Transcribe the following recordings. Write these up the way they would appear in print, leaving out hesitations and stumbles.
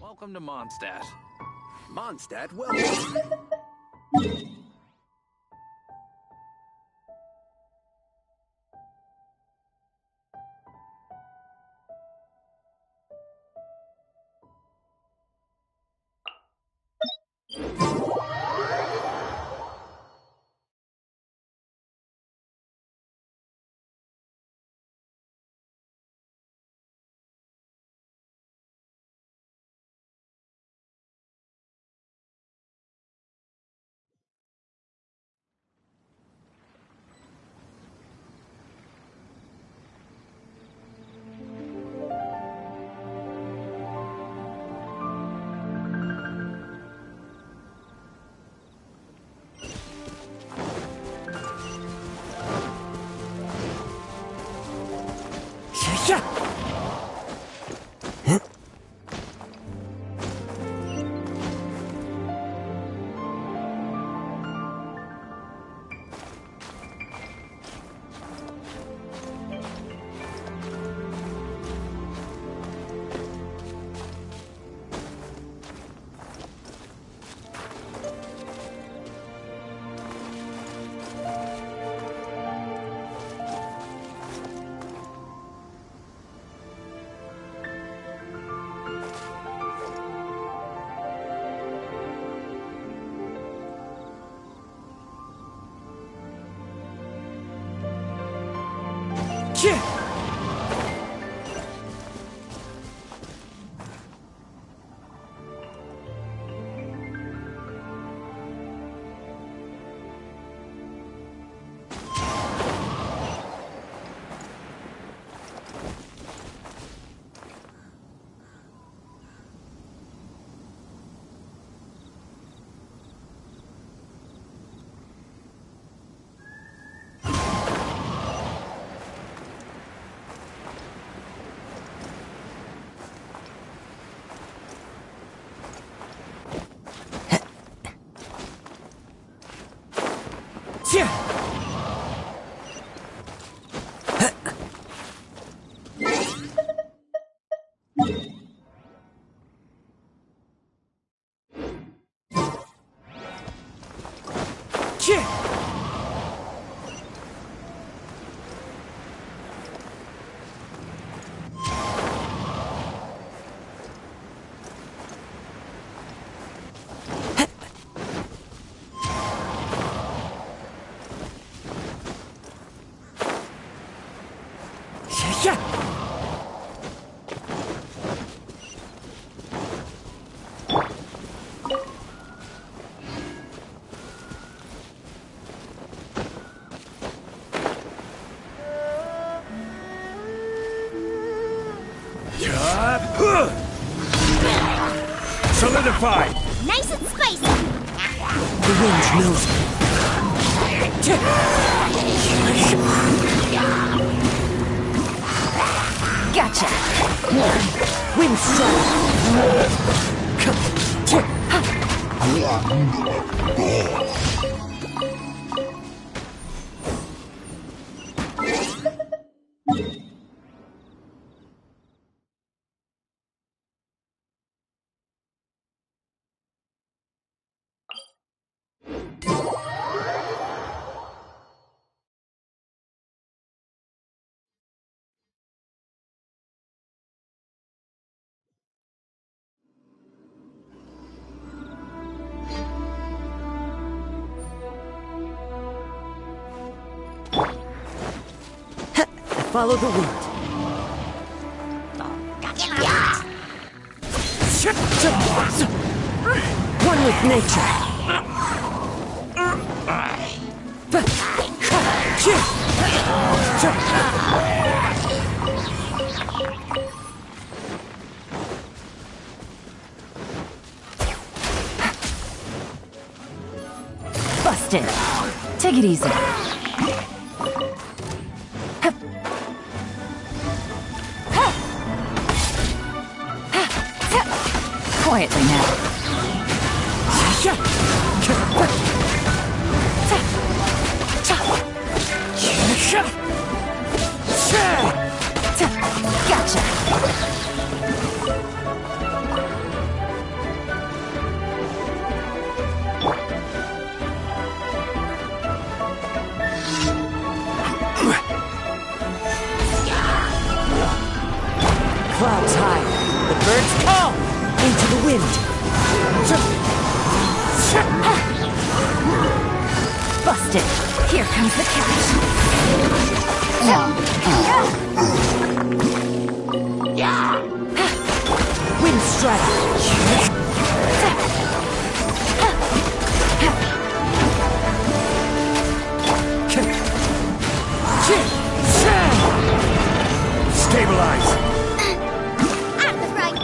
Welcome to Mondstadt. Mondstadt, welcome. Solidified! Nice and spicy! The wind knows me. Gotcha! Wind strike! Follow the wind. One with nature. Busted. Take it easy. Quietly now. Gotcha. Clouds high. The birds call. Into the wind. Busted. Here comes the catch. Wind strike. Stabilize. At the front.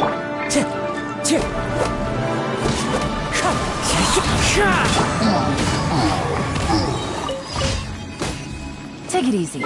Take it easy.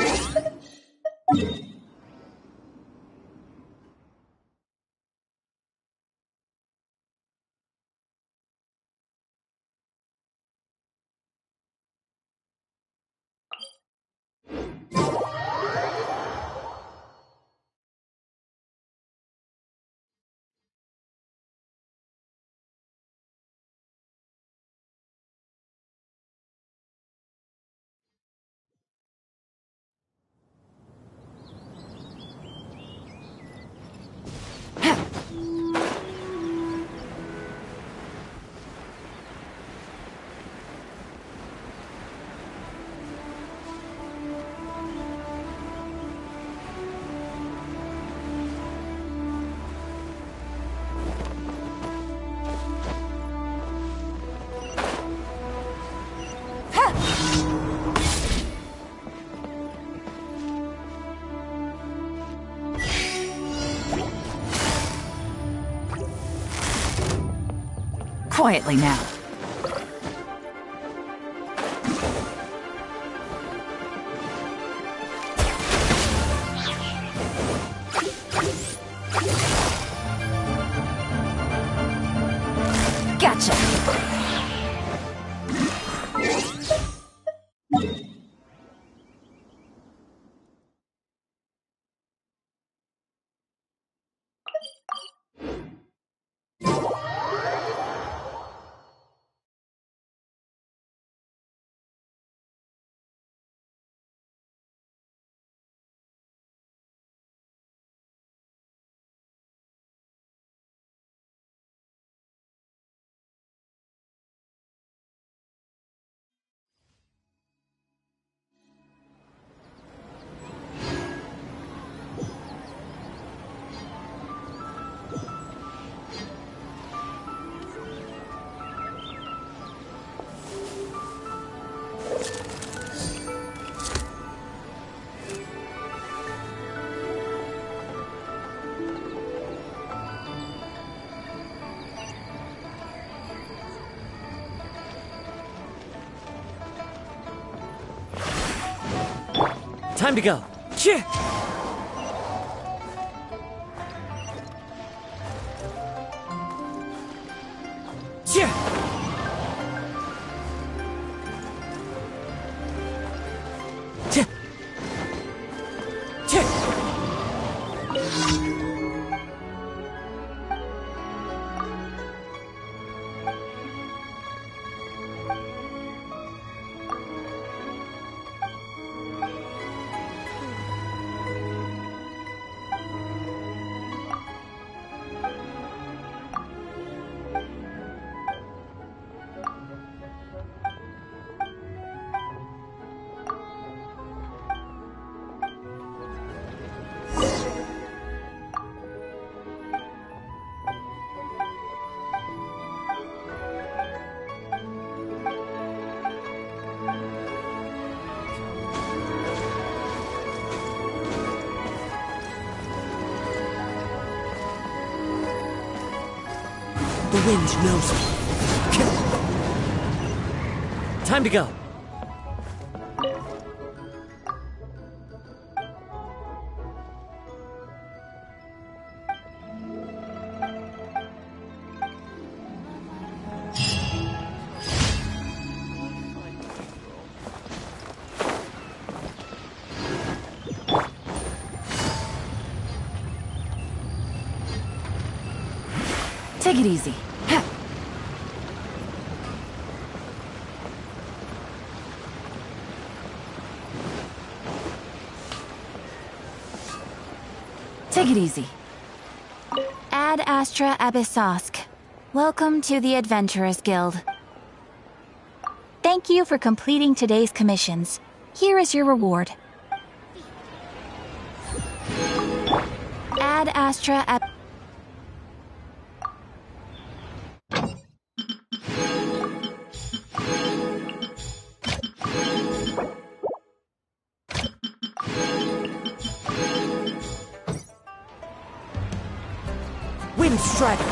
Quietly now. Gotcha. Time to go. Cheer. Cheer. Cheer. Cheer. The wind knows me. Time to go. Take it easy. Take it easy. Ad Astra Abyssosk. Welcome to the Adventurers Guild. Thank you for completing today's commissions. Here is your reward. Ad Astra Ab... Wind Strider!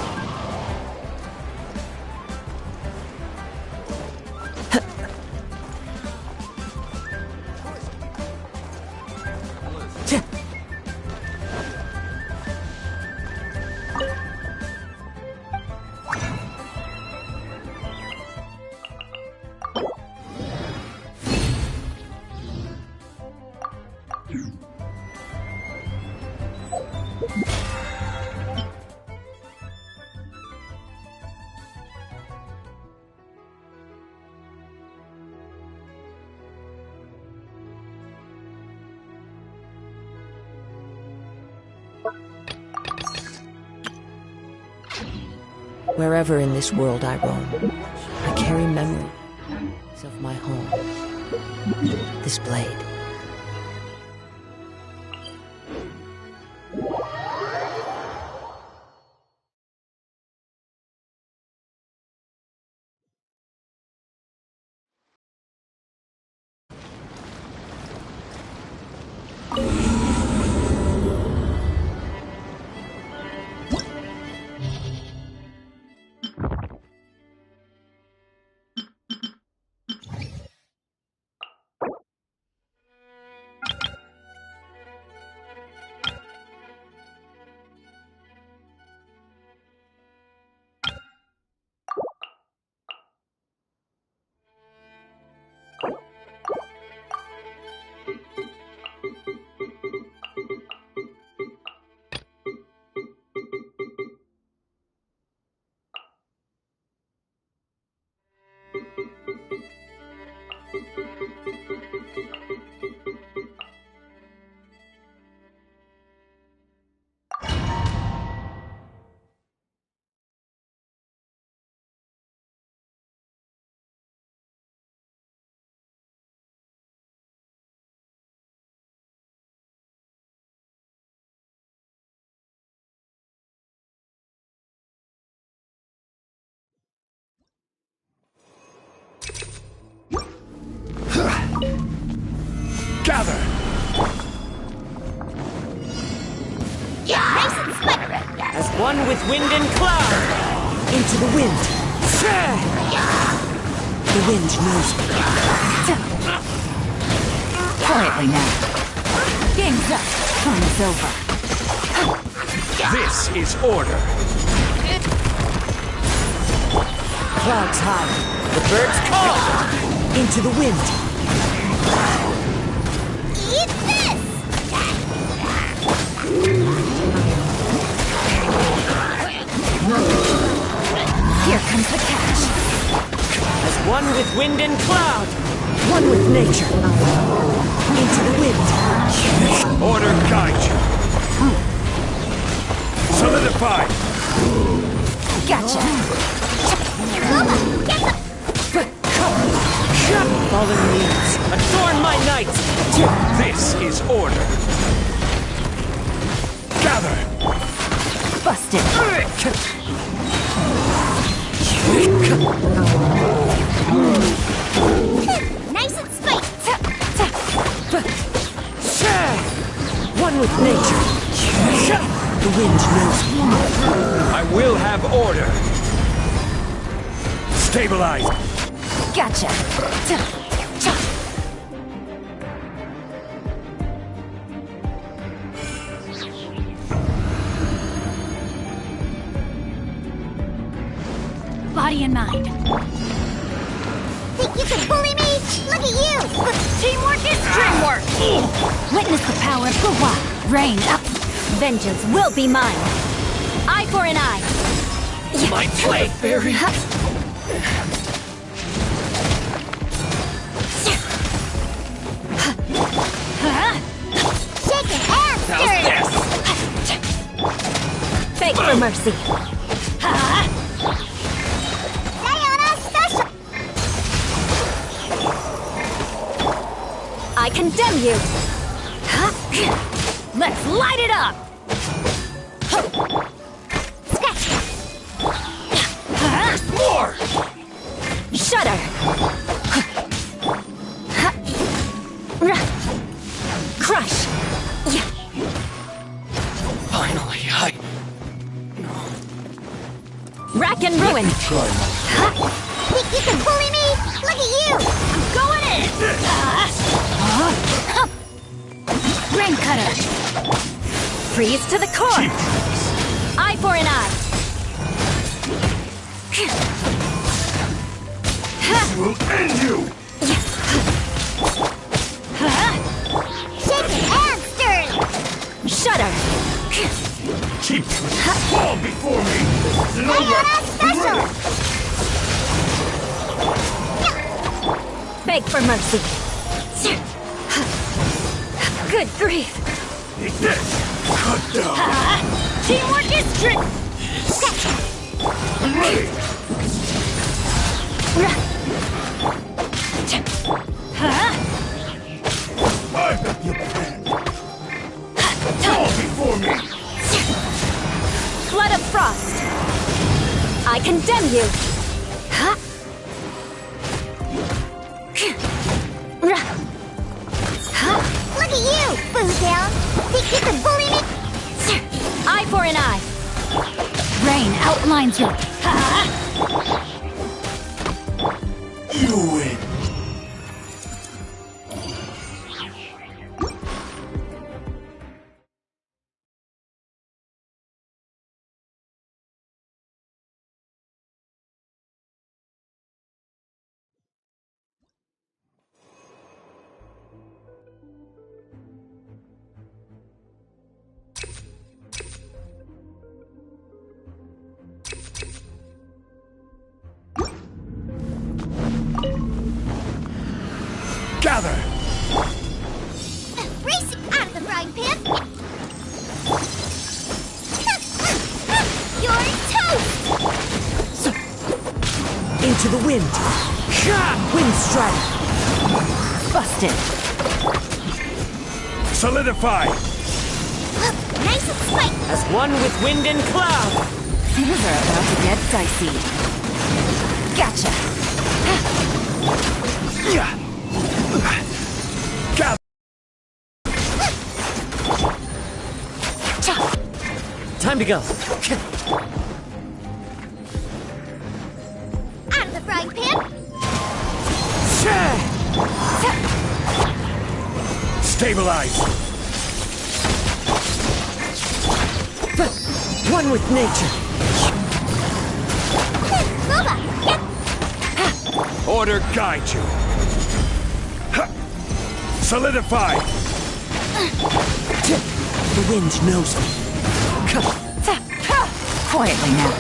Wherever in this world I roam, I carry memories of my home. This blade. Gather! As one with wind and cloud! Into the wind! The wind knows me. Quietly now. Game's up. Fun is over. This is order. Clouds high. The birds call! Into the wind! Eat this! Here comes the catch. As one with wind and cloud! One with nature! Into the wind! Order guide you. Solidify. Gotcha! Fallen leaves, adorn my night! This is order. Gather. Busted! Nice and spicy! One with nature. The wind knows me. I will have order. Stabilize. Gotcha. Body and mind. Think you can bully me? Look at you! Teamwork is dreamwork! Witness the power of Kawa. Rain up. Vengeance will be mine. Eye for an eye. My blade, Barry. Shake your ass, How's dirt! this? Beg for mercy. Sayonara special! I condemn you. Let's light it up. More! Shudder. Crush. Finally, Rack and ruin. Think you can bully me? Look at you! I'm going in. Rain cutter. Freeze to the core. Eye for an eye. Will end you. Shake your ass, dirt! Shudder. Cheap. Fall before me. Sayonara special! Beg for mercy. Good grief. Take this. Cut down. Teamwork is I'm ready. I've got your plan. Fall before me. Flood of frost. I condemn you. Look at you, Boodown! Think you can bully me? Eye for an eye. Rain outlines your... You win. Gather! Racing out of the frying pan! You're toast! Into the wind. Wind strike. Busted. Solidify! Nice and spiked! As one with wind and cloud. Things are about to get dicey. Gotcha. Gather! Time to go. Out of the frying pan! Stabilize! One with nature. Boba, get... Order guide you. Solidify! The wind knows me. Quietly now.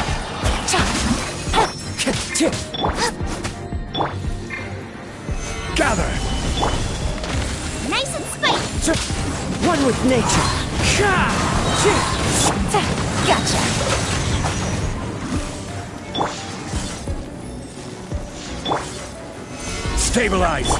Gather! Nice and spiked! One with nature. Gotcha. Stabilize!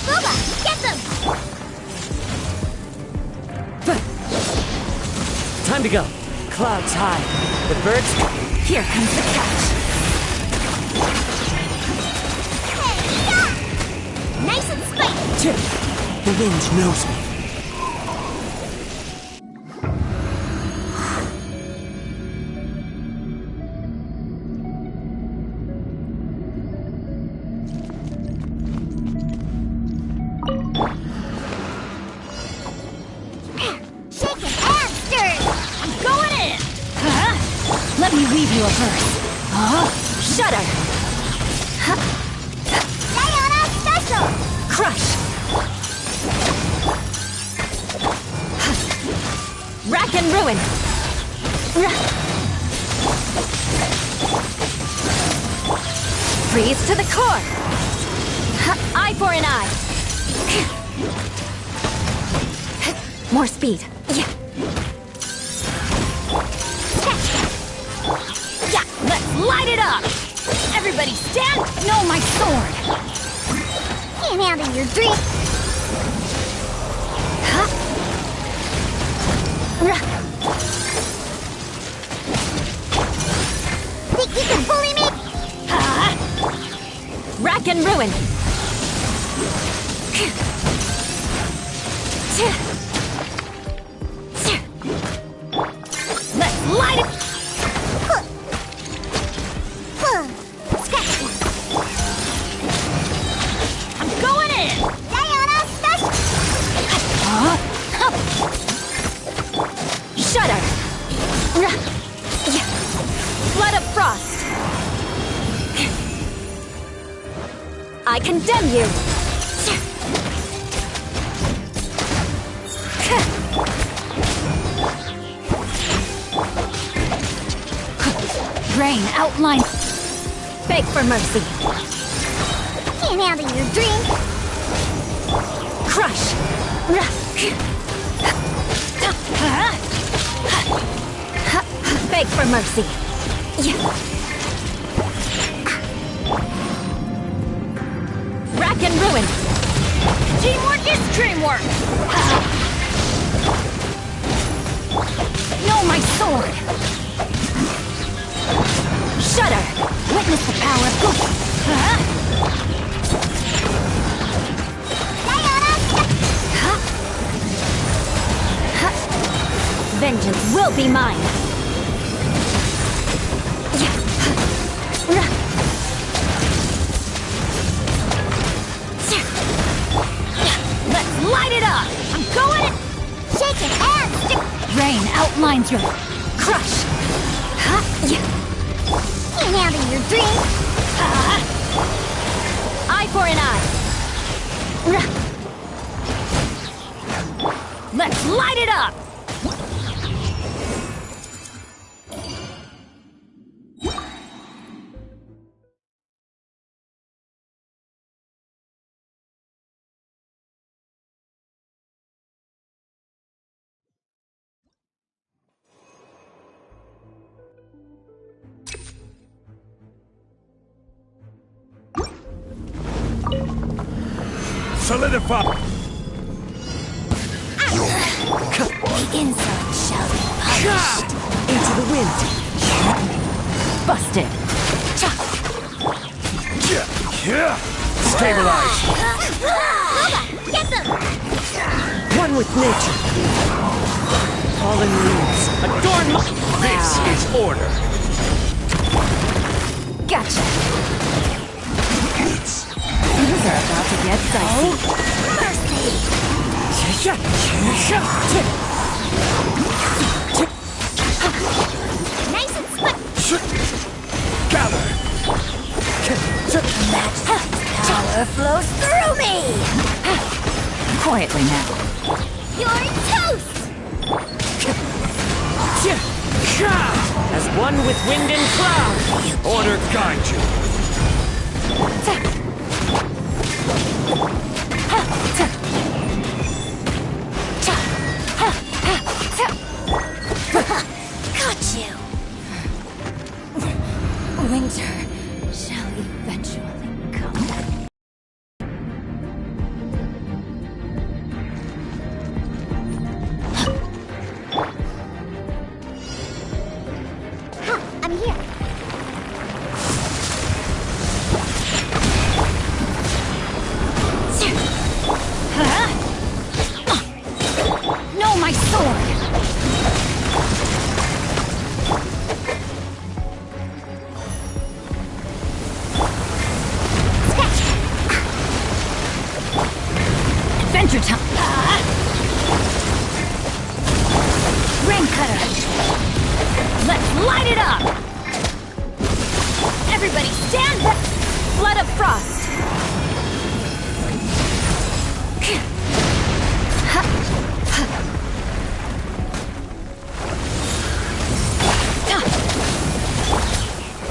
Boba, get them! Time to go. Clouds high. The birds... Here comes the catch. Hey, stop! The wind knows me. Shaken and stirred. I'm going in! Huh? Let me weave you a verse. Shudder! Diana special. Crush! Rack and ruin! Freeze to the core! Eye for an eye! More speed! Yeah, let's light it up! Everybody stand! No, my sword! Can't handle your drink. Think you can bully me? Rack and ruin! Let's light it! Scratch me. I'm going in! Diana special. Shudder! Flood of frost! I condemn you! Rain outline. Beg for mercy. Can't handle your drink. Crush. Beg for mercy. Rack and ruin. Teamwork is dreamwork. No, my sword. Shudder! Witness the power of good. Vengeance will be mine. Let's light it up! I'm going! Shaken and stirred. Rain outlines your crush. Can't handle your drink. Eye for an eye. Let's light it up! Solidify! The inside shall be punished. Into the wind. Busted. Stabilize! Get them. One with nature. Fallen leaves. Adorn my... This is order. Gotcha. Things are about to get dicey. Nice and split. Gather! Power flows through me! Quietly now. You're toast. As one with wind and cloud. Order guide you. Got you! Winter shall eventually come. I'm here. your time. Rain cutter. Let's light it up. Everybody stand back. Flood of frost.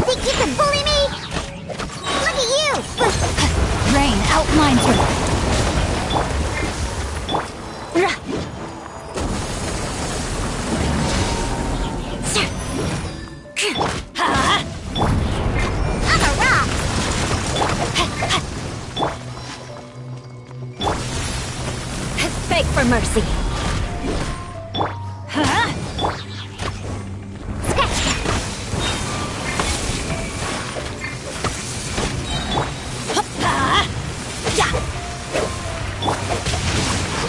Think you can bully me? Look at you! Rain outlines your... I'm a rock! Beg for mercy.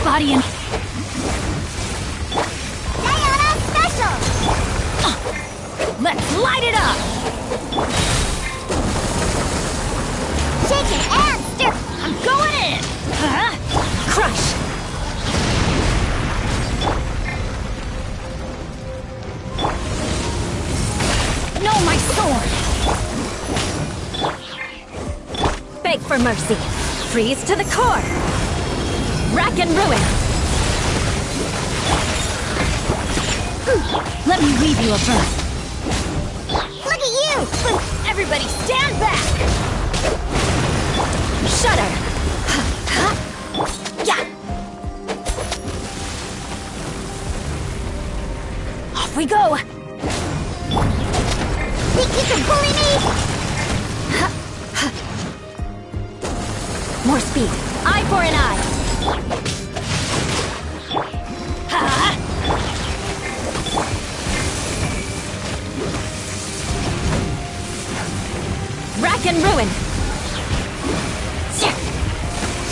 Body and... Diana Special! Let's light it up! Shaking and stir! I'm going in! Crush! No, my sword! Beg for mercy. Freeze to the core! Rack and ruin! Let me weave you a burn. Look at you! Everybody stand back! Shudder! Yeah! Off we go! Think you can bully me? More speed. Eye for an eye. Rack and ruin.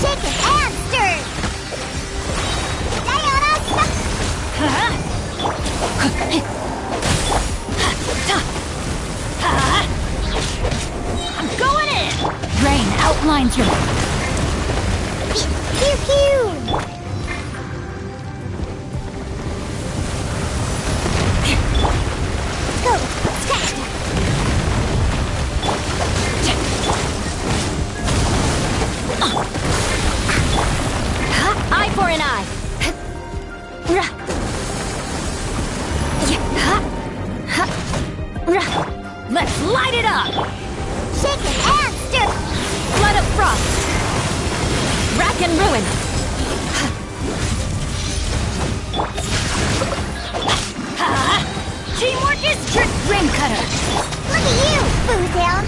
Shaking and stir! Diana I'm going in! Rain outlines your... Pew pew! Go! Scratch! Eye for an eye. Let's light it up! Shaking and stir! Flood of frost! Rack and ruin! Teamwork is trick! Rain cutter! Look at you, Foodhound!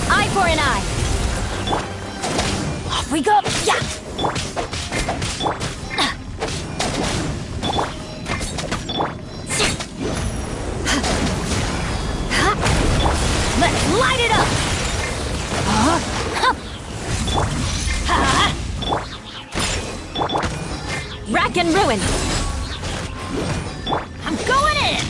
Eye for an eye! Off we go! Yeah! Let's light it up! Rack and ruin! I'm going in!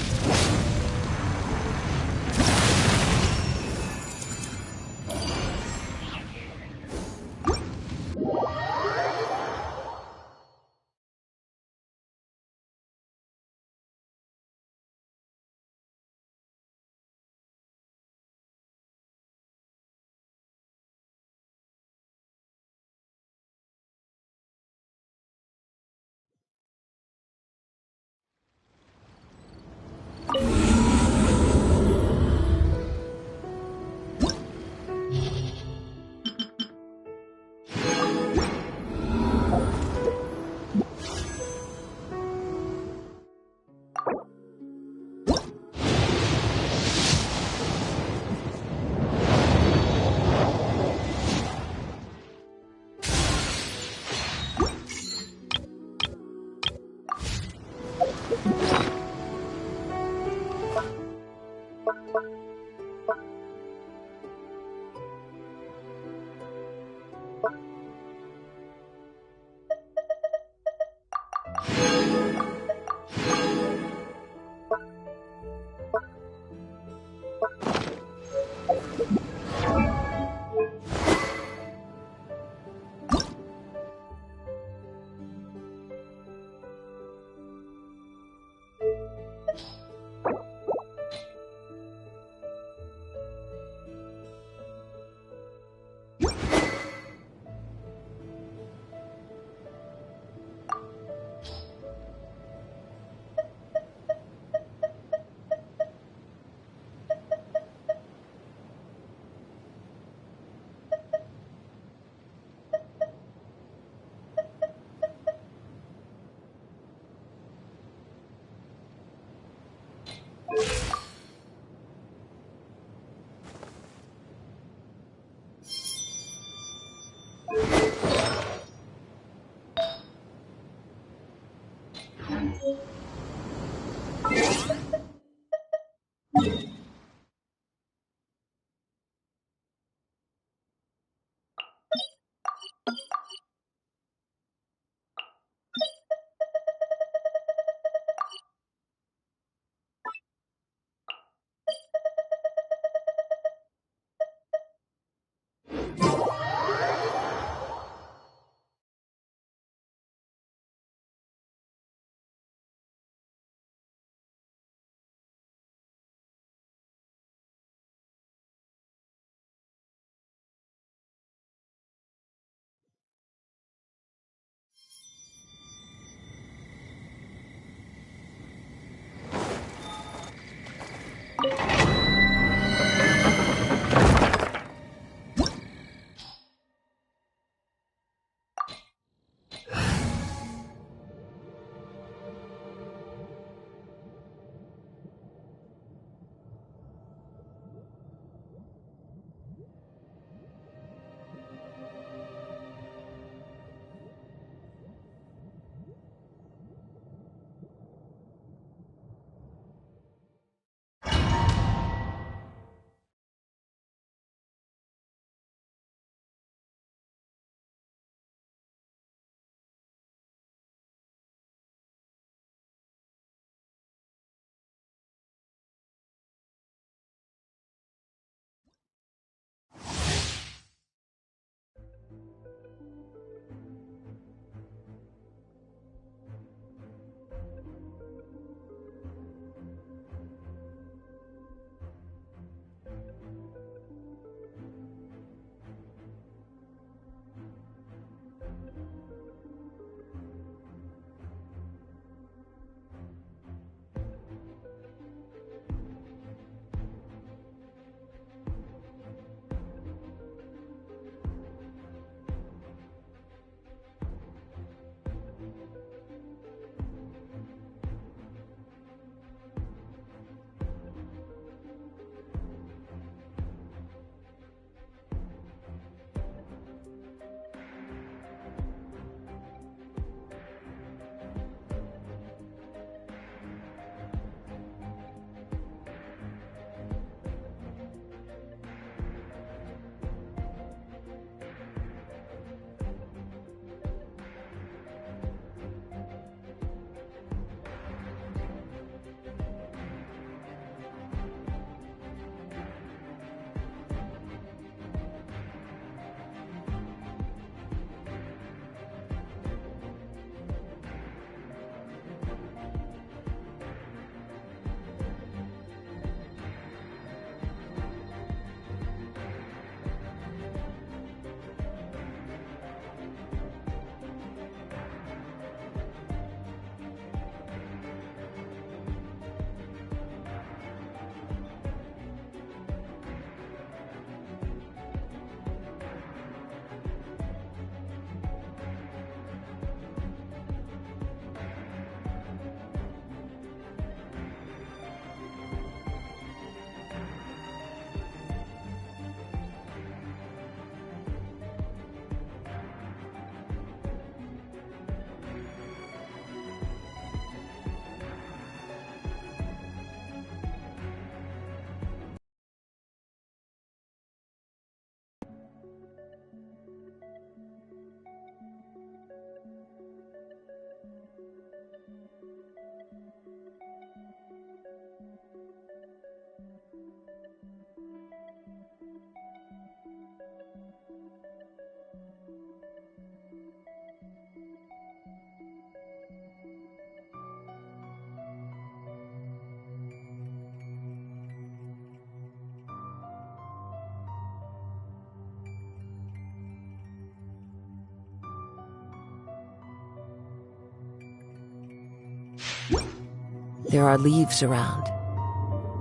There are leaves around,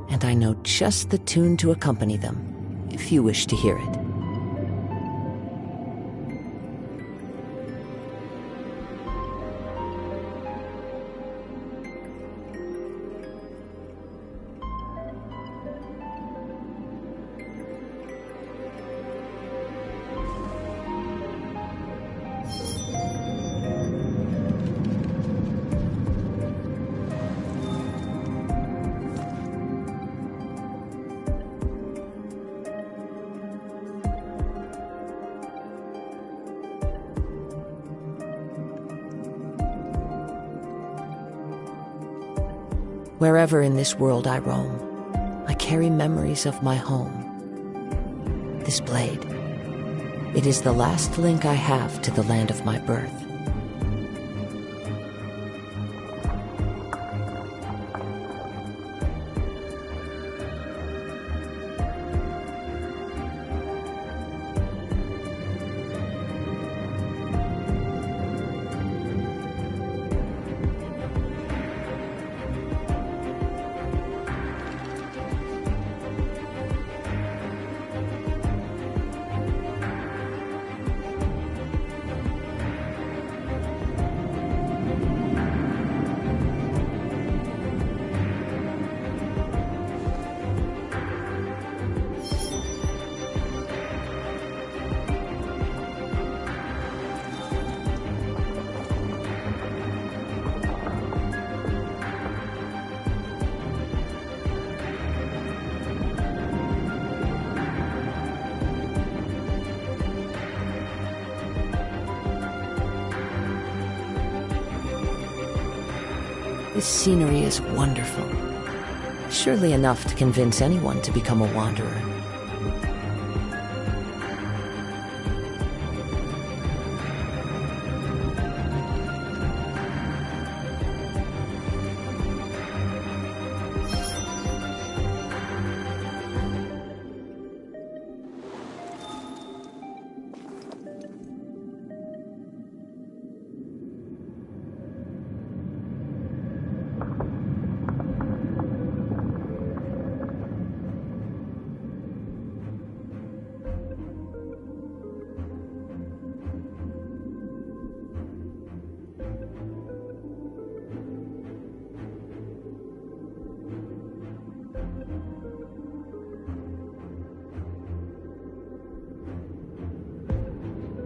and I know just the tune to accompany them, if you wish to hear it. Wherever in this world I roam, I carry memories of my home. This blade, it is the last link I have to the land of my birth. This scenery is wonderful. Surely enough to convince anyone to become a wanderer.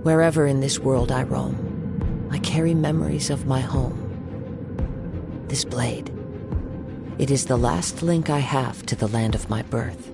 Wherever in this world I roam, I carry memories of my home. This blade, it is the last link I have to the land of my birth.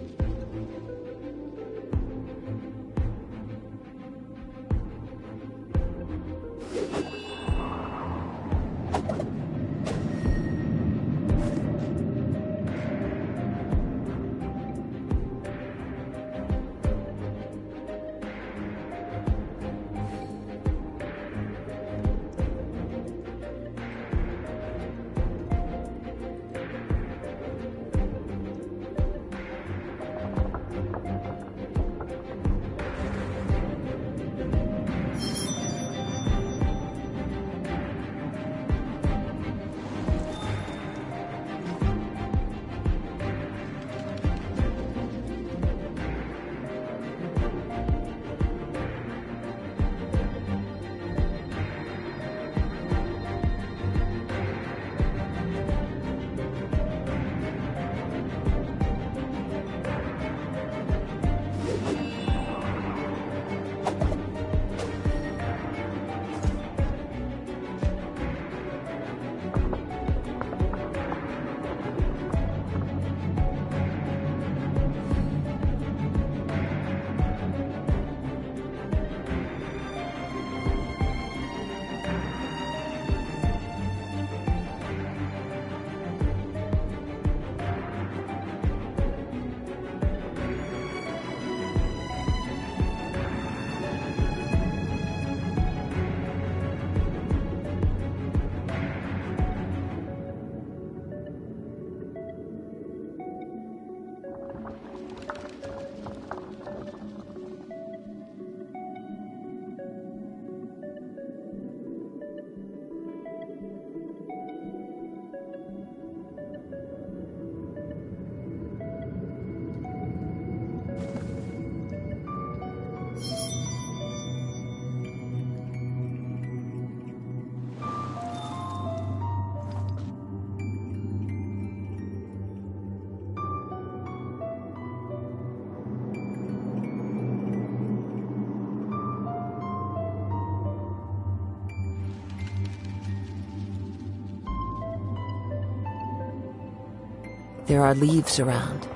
There are leaves around,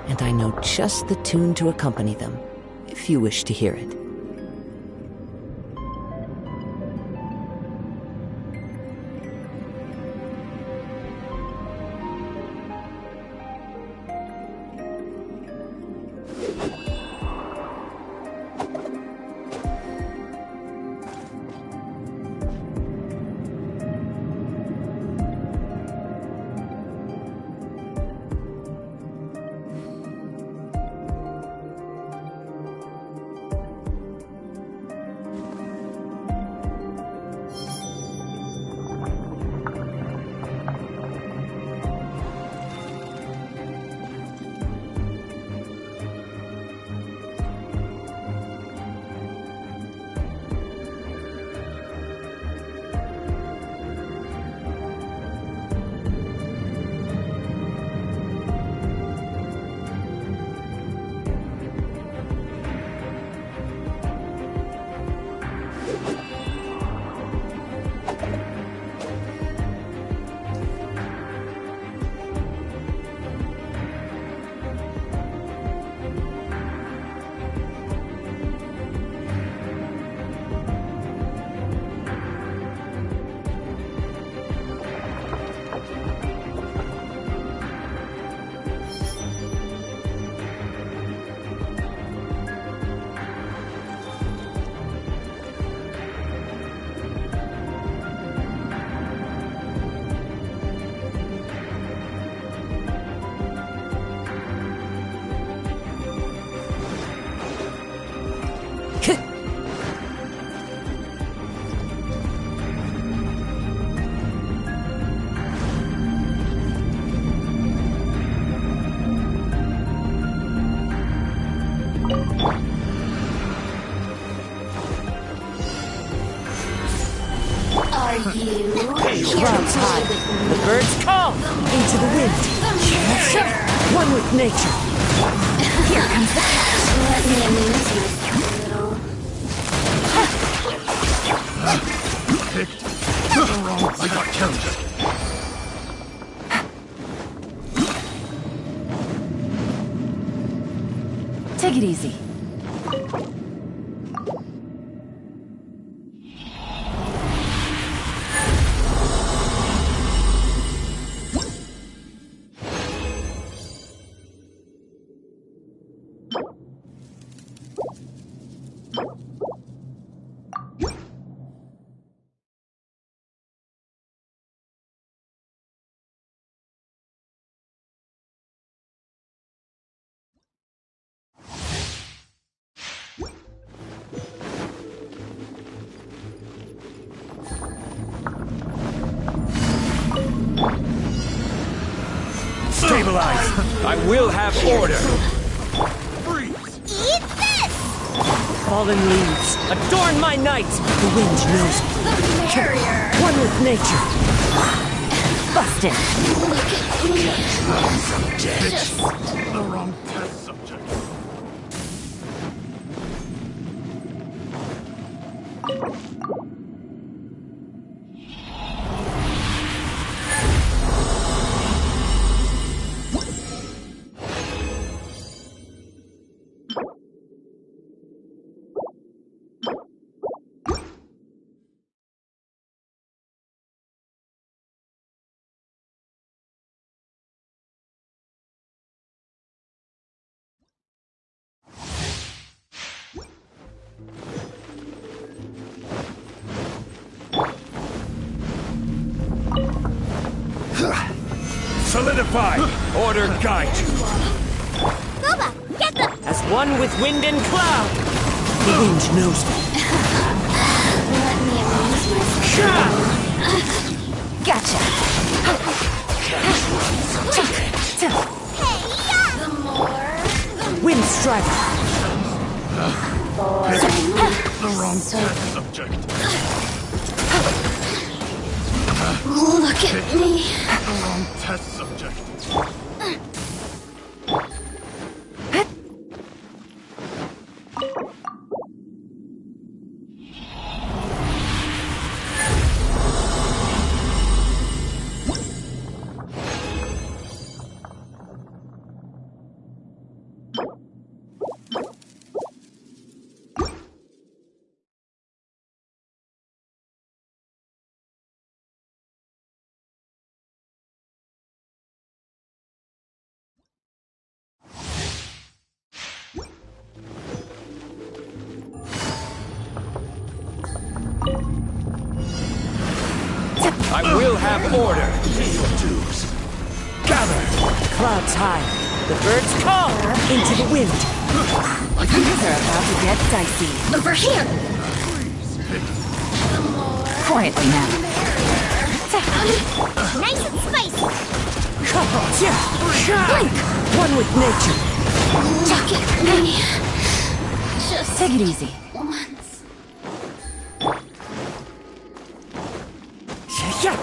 and I know just the tune to accompany them, if you wish to hear it. Clouds high, the birds call into the wind. One with nature. Here comes the catch. Let me amuse you a little. Picked the wrong. I got counted. Take it easy. Stabilize! I will have order! Freeze! Eat this! Fallen leaves, adorn my night. The wind knows me. One with nature. Busted. The wrong test subject. Solidify! Order guide you! Boba, get them! As one with wind and cloud. The wind knows me. Let me amuse myself. Gotcha. Hey, yeah! The more... Wind strider. The wrong test subject. Look at me. The wrong test subject. I will have order! Gather! Clouds high. The birds call into the wind. Things are about to get dicey. Over here! Quietly now. Nice and spicy! Blink. One with nature. Look at me. Just Take it easy. once. Yeah.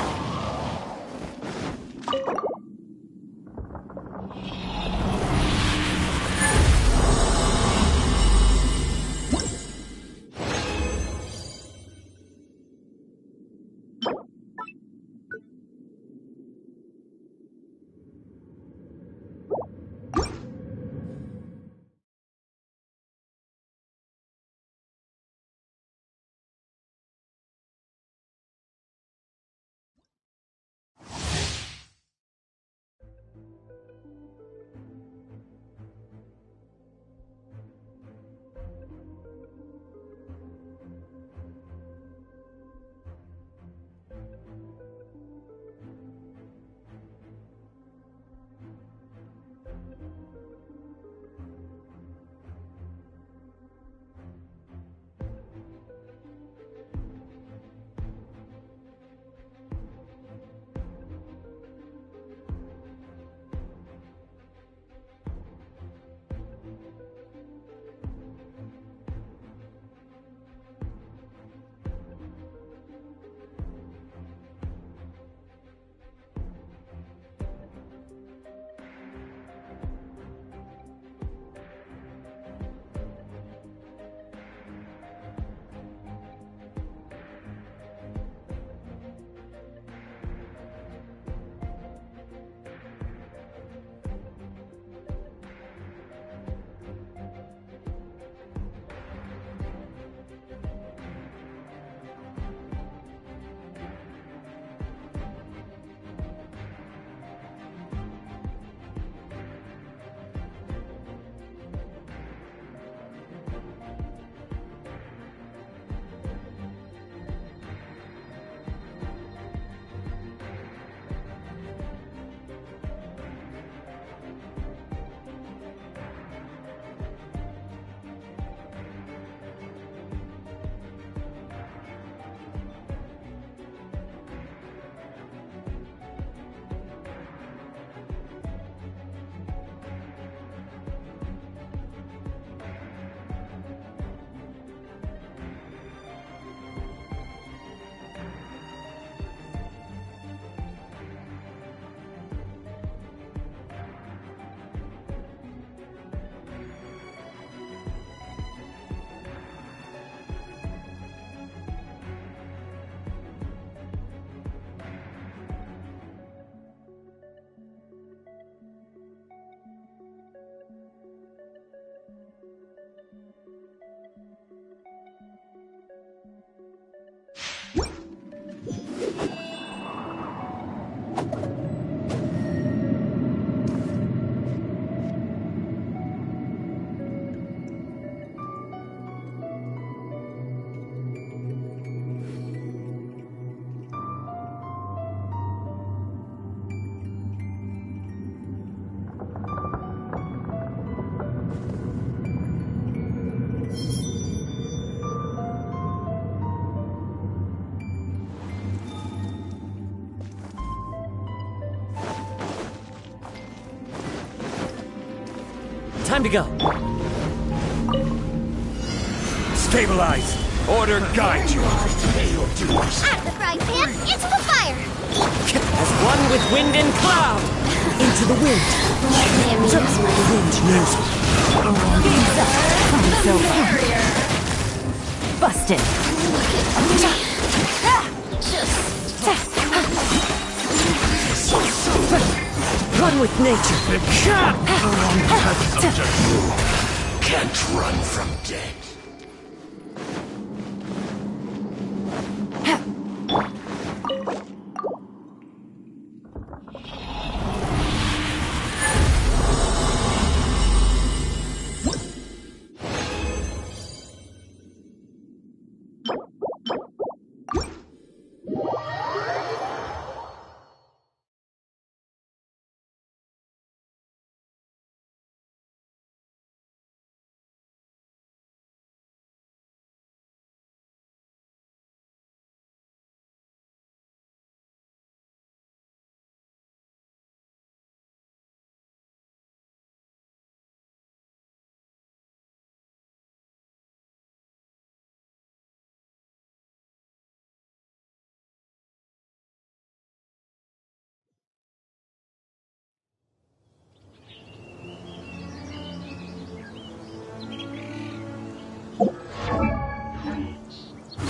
Time to go. Stabilize. Order guide you. Out of the frying pan, into the fire! As one with wind and cloud. Into the wind. The wind knows me. Game's up. Fight's over. Busted. One with nature. Can't run from death.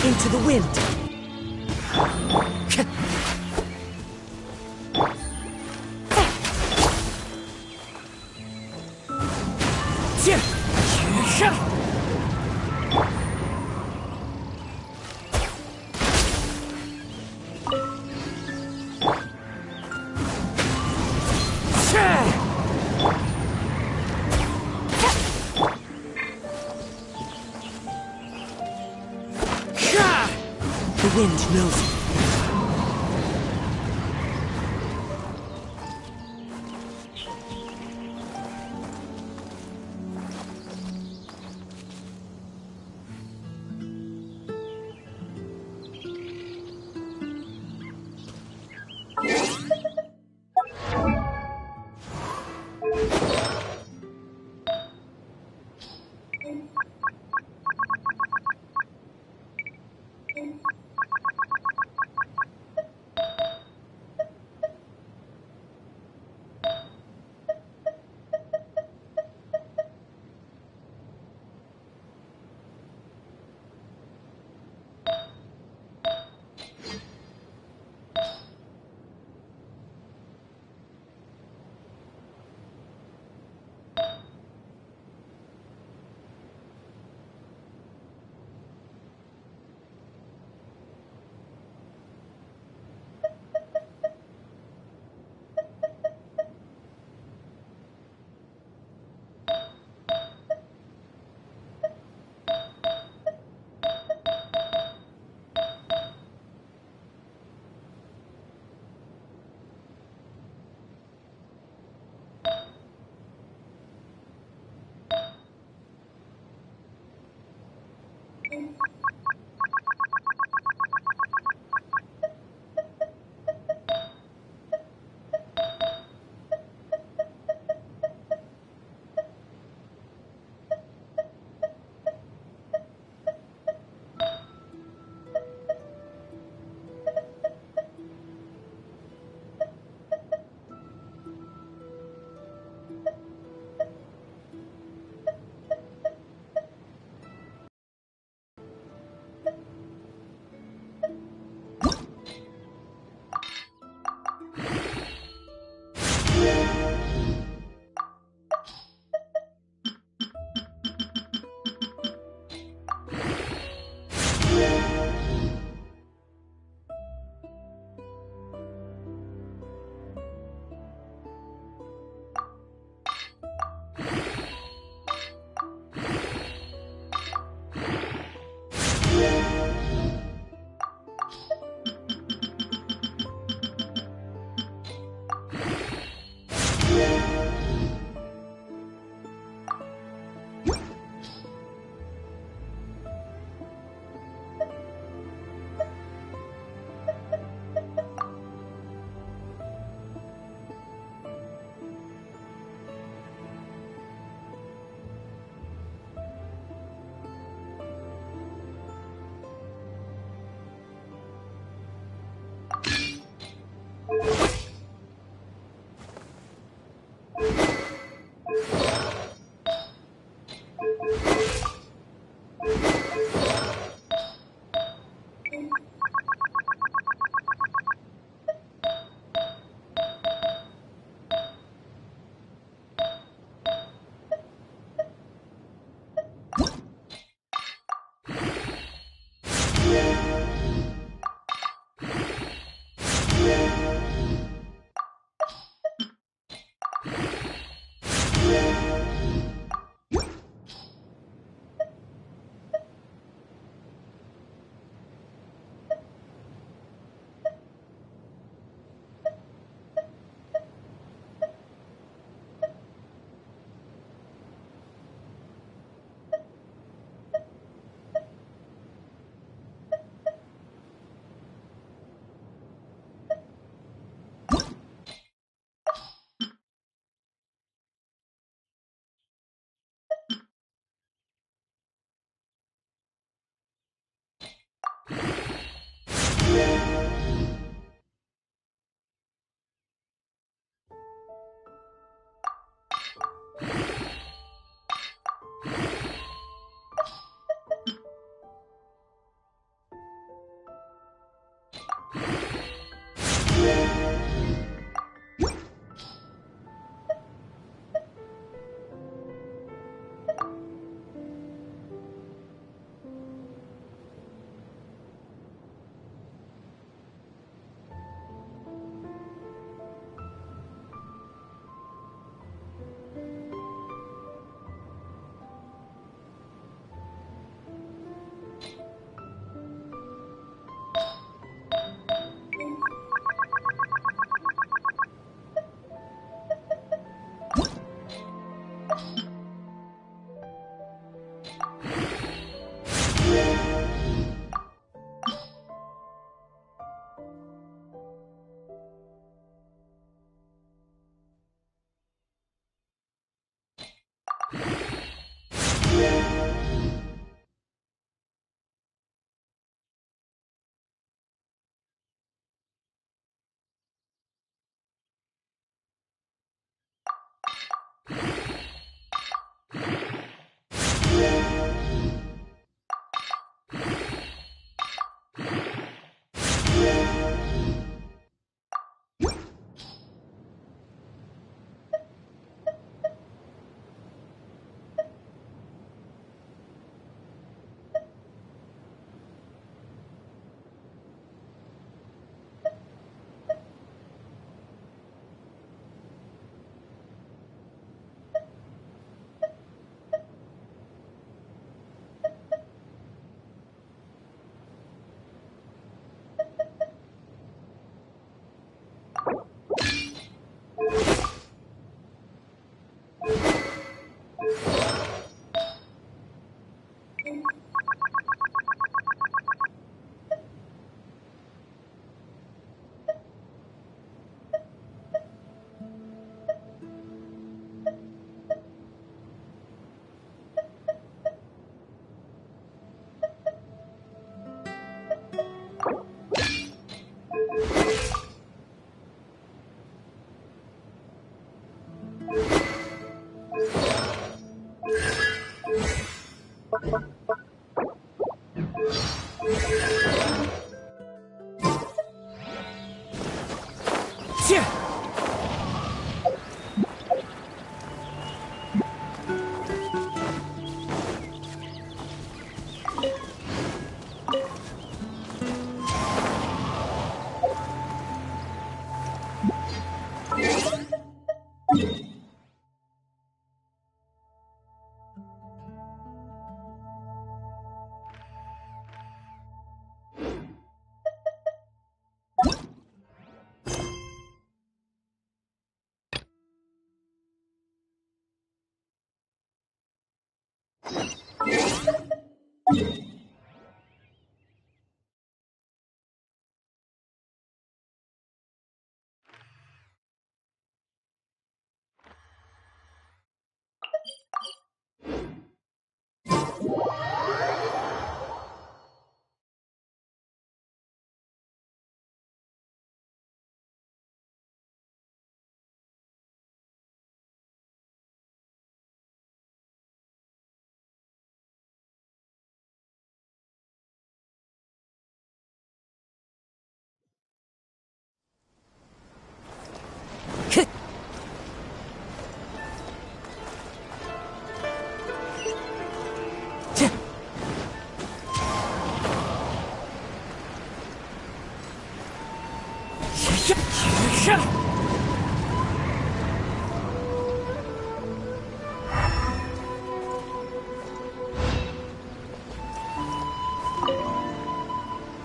Into the wind. The wind knows me.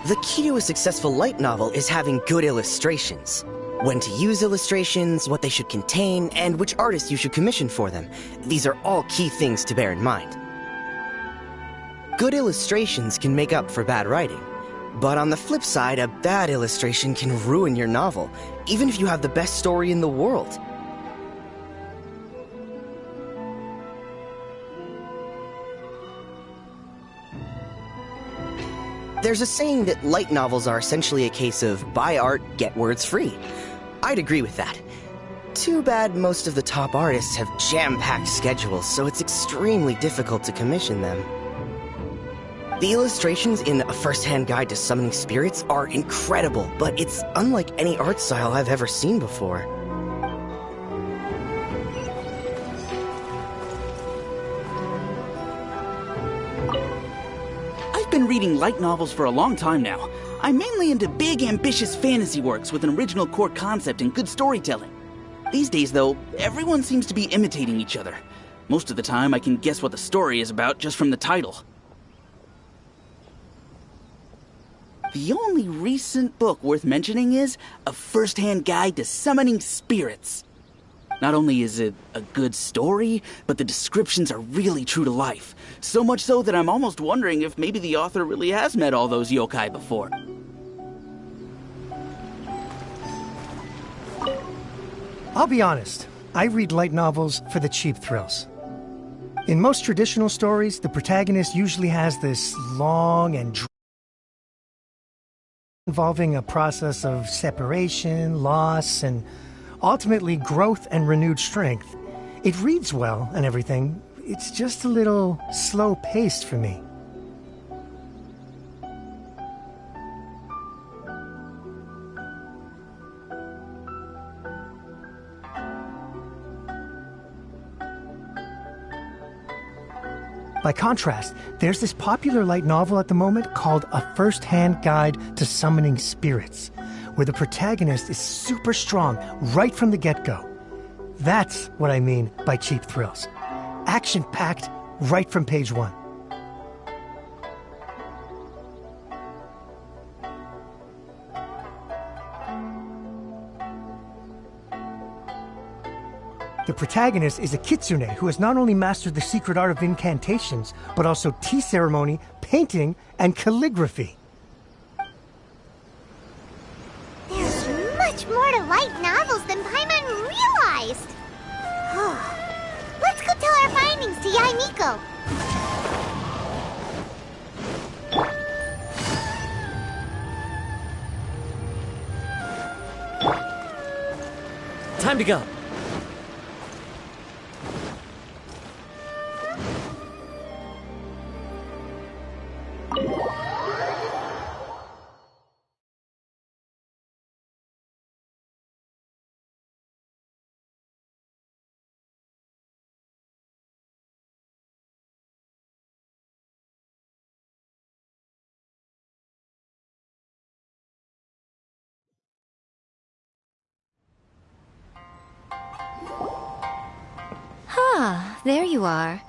The key to a successful light novel is having good illustrations. When to use illustrations, what they should contain, and which artist you should commission for them. These are all key things to bear in mind. Good illustrations can make up for bad writing. But on the flip side, a bad illustration can ruin your novel, even if you have the best story in the world. There's a saying that light novels are essentially a case of buy art, get words free. I'd agree with that. Too bad most of the top artists have jam-packed schedules, so it's extremely difficult to commission them. The illustrations in A First-Hand Guide to Summoning Spirits are incredible, but it's unlike any art style I've ever seen before. I've been reading light novels for a long time now. I'm mainly into big, ambitious fantasy works with an original core concept and good storytelling. These days, though, everyone seems to be imitating each other. Most of the time, I can guess what the story is about just from the title. The only recent book worth mentioning is A First-Hand Guide to Summoning Spirits. Not only is it a good story, but the descriptions are really true to life. So much so that I'm almost wondering if maybe the author really has met all those yokai before. I'll be honest, I read light novels for the cheap thrills. In most traditional stories, the protagonist usually has this long and involving a process of separation, loss, and ultimately growth and renewed strength. It reads well and everything, it's just a little slow-paced for me. By contrast, there's this popular light novel at the moment called A First-Hand Guide to Summoning Spirits, where the protagonist is super strong right from the get-go. That's what I mean by cheap thrills. Action-packed right from page 1. The protagonist is a kitsune who has not only mastered the secret art of incantations, but also tea ceremony, painting, and calligraphy. There's much more to light novels than Paimon realized. Let's go tell our findings to Yai Miko. Time to go. Ah, there you are.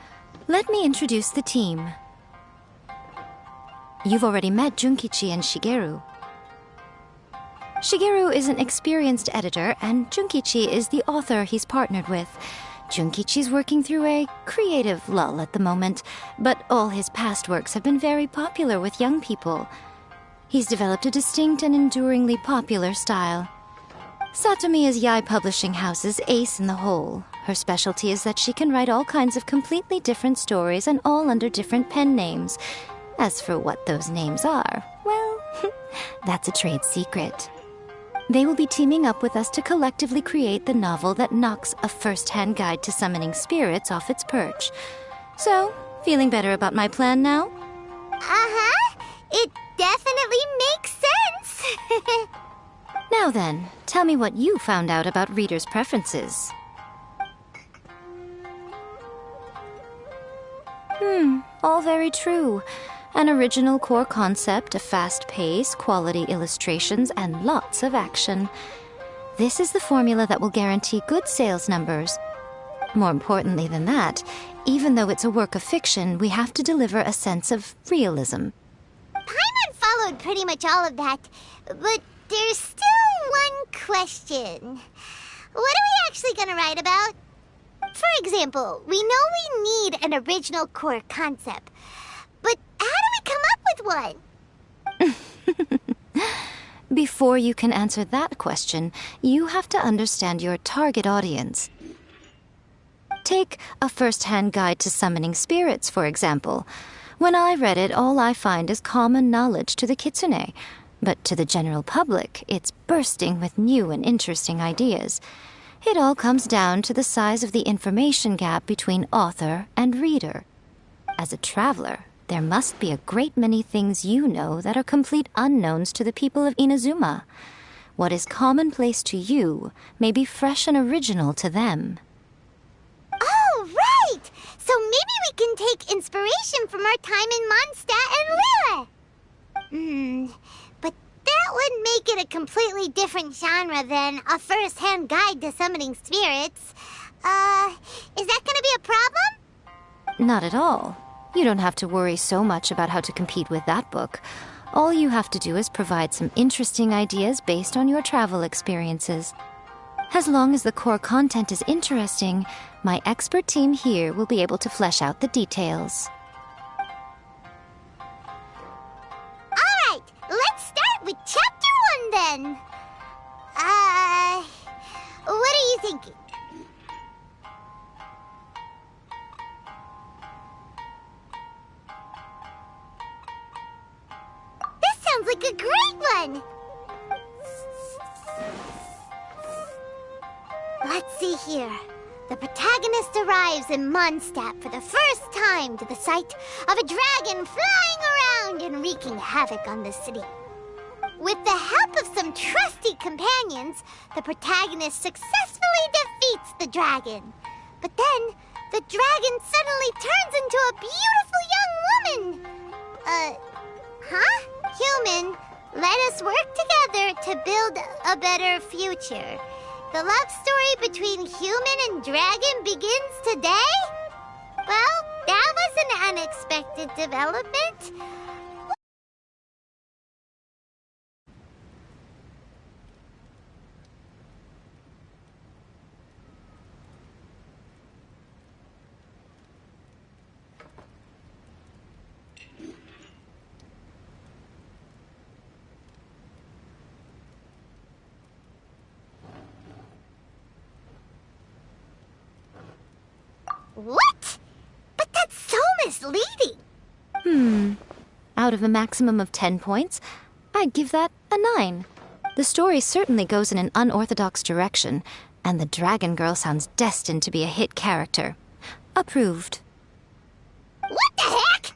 Let me introduce the team. You've already met Junkichi and Shigeru. Shigeru is an experienced editor, and Junkichi is the author he's partnered with. Junkichi's working through a creative lull at the moment, but all his past works have been very popular with young people. He's developed a distinct and enduringly popular style. Satomi is Yai Publishing House's ace in the hole. Her specialty is that she can write all kinds of completely different stories and all under different pen names. As for what those names are, well, that's a trade secret. They will be teaming up with us to collectively create the novel that knocks A First-Hand Guide to Summoning Spirits off its perch. So, feeling better about my plan now? Uh-huh. It definitely makes sense. Now then, tell me what you found out about readers' preferences. All very true. An original core concept, a fast pace, quality illustrations, and lots of action. This is the formula that will guarantee good sales numbers. More importantly than that, even though it's a work of fiction, we have to deliver a sense of realism. Paimon Paimon followed pretty much all of that, but there's still one question. What are we actually gonna write about? For example, we know we need an original core concept, but how do we come up with one? Before you can answer that question, you have to understand your target audience. Take A First-Hand Guide to Summoning Spirits, for example. When I read it, all I find is common knowledge to the kitsune. But to the general public, it's bursting with new and interesting ideas. It all comes down to the size of the information gap between author and reader. As a traveler, there must be a great many things you know that are complete unknowns to the people of Inazuma. What is commonplace to you may be fresh and original to them. Oh, right! So maybe we can take inspiration from our time in Mondstadt and Liyue. But that would make it a completely different genre than A First-Hand Guide to Summoning Spirits. Is that gonna be a problem? Not at all. You don't have to worry so much about how to compete with that book. All you have to do is provide some interesting ideas based on your travel experiences. As long as the core content is interesting, my expert team here will be able to flesh out the details. Alright, let's start with Chapter 1 then. What are you thinking? This sounds like a great one! Let's see here. The protagonist arrives in Mondstadt for the first time to the sight of a dragon flying around and wreaking havoc on the city. With the help of some trusty companions, the protagonist successfully defeats the dragon. But then, the dragon suddenly turns into a beautiful young woman. Human, let us work together to build a better future. The love story between human and dragon begins today? Well, that was an unexpected development. What? But that's so misleading. Out of a maximum of 10 points, I'd give that a 9. The story certainly goes in an unorthodox direction, and the Dragon Girl sounds destined to be a hit character. Approved. What the heck?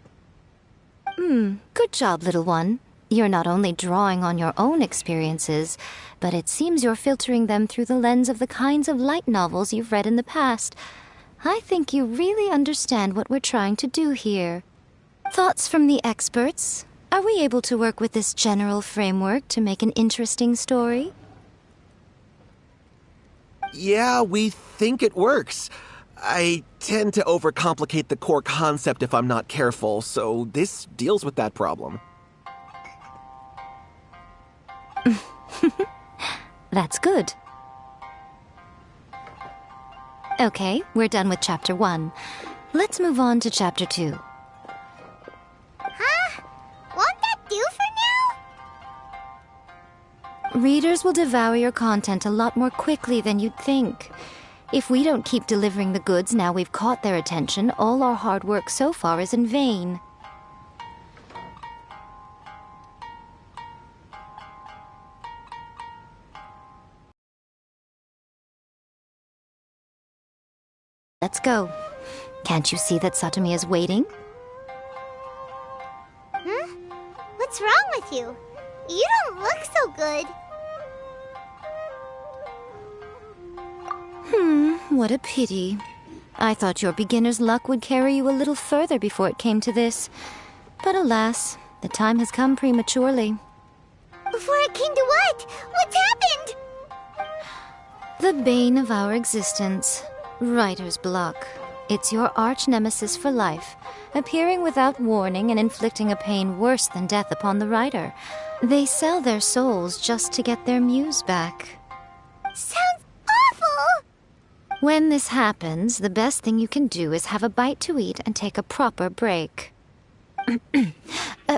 Good job, little one. You're not only drawing on your own experiences, but it seems you're filtering them through the lens of the kinds of light novels you've read in the past. I think you really understand what we're trying to do here. Thoughts from the experts? Are we able to work with this general framework to make an interesting story? Yeah, we think it works. I tend to overcomplicate the core concept if I'm not careful, so this deals with that problem. That's good. Okay, we're done with Chapter 1. Let's move on to Chapter 2. Huh? Won't that do for now? Readers will devour your content a lot more quickly than you'd think. If we don't keep delivering the goods now we've caught their attention, all our hard work so far is in vain. Let's go. Can't you see that Satomi is waiting? What's wrong with you? You don't look so good. What a pity. I thought your beginner's luck would carry you a little further before it came to this. But alas, the time has come prematurely. Before it came to what? What's happened? The bane of our existence. Writer's block. It's your arch-nemesis for life, appearing without warning and inflicting a pain worse than death upon the writer. They sell their souls just to get their muse back. Sounds awful! When this happens, the best thing you can do is have a bite to eat and take a proper break.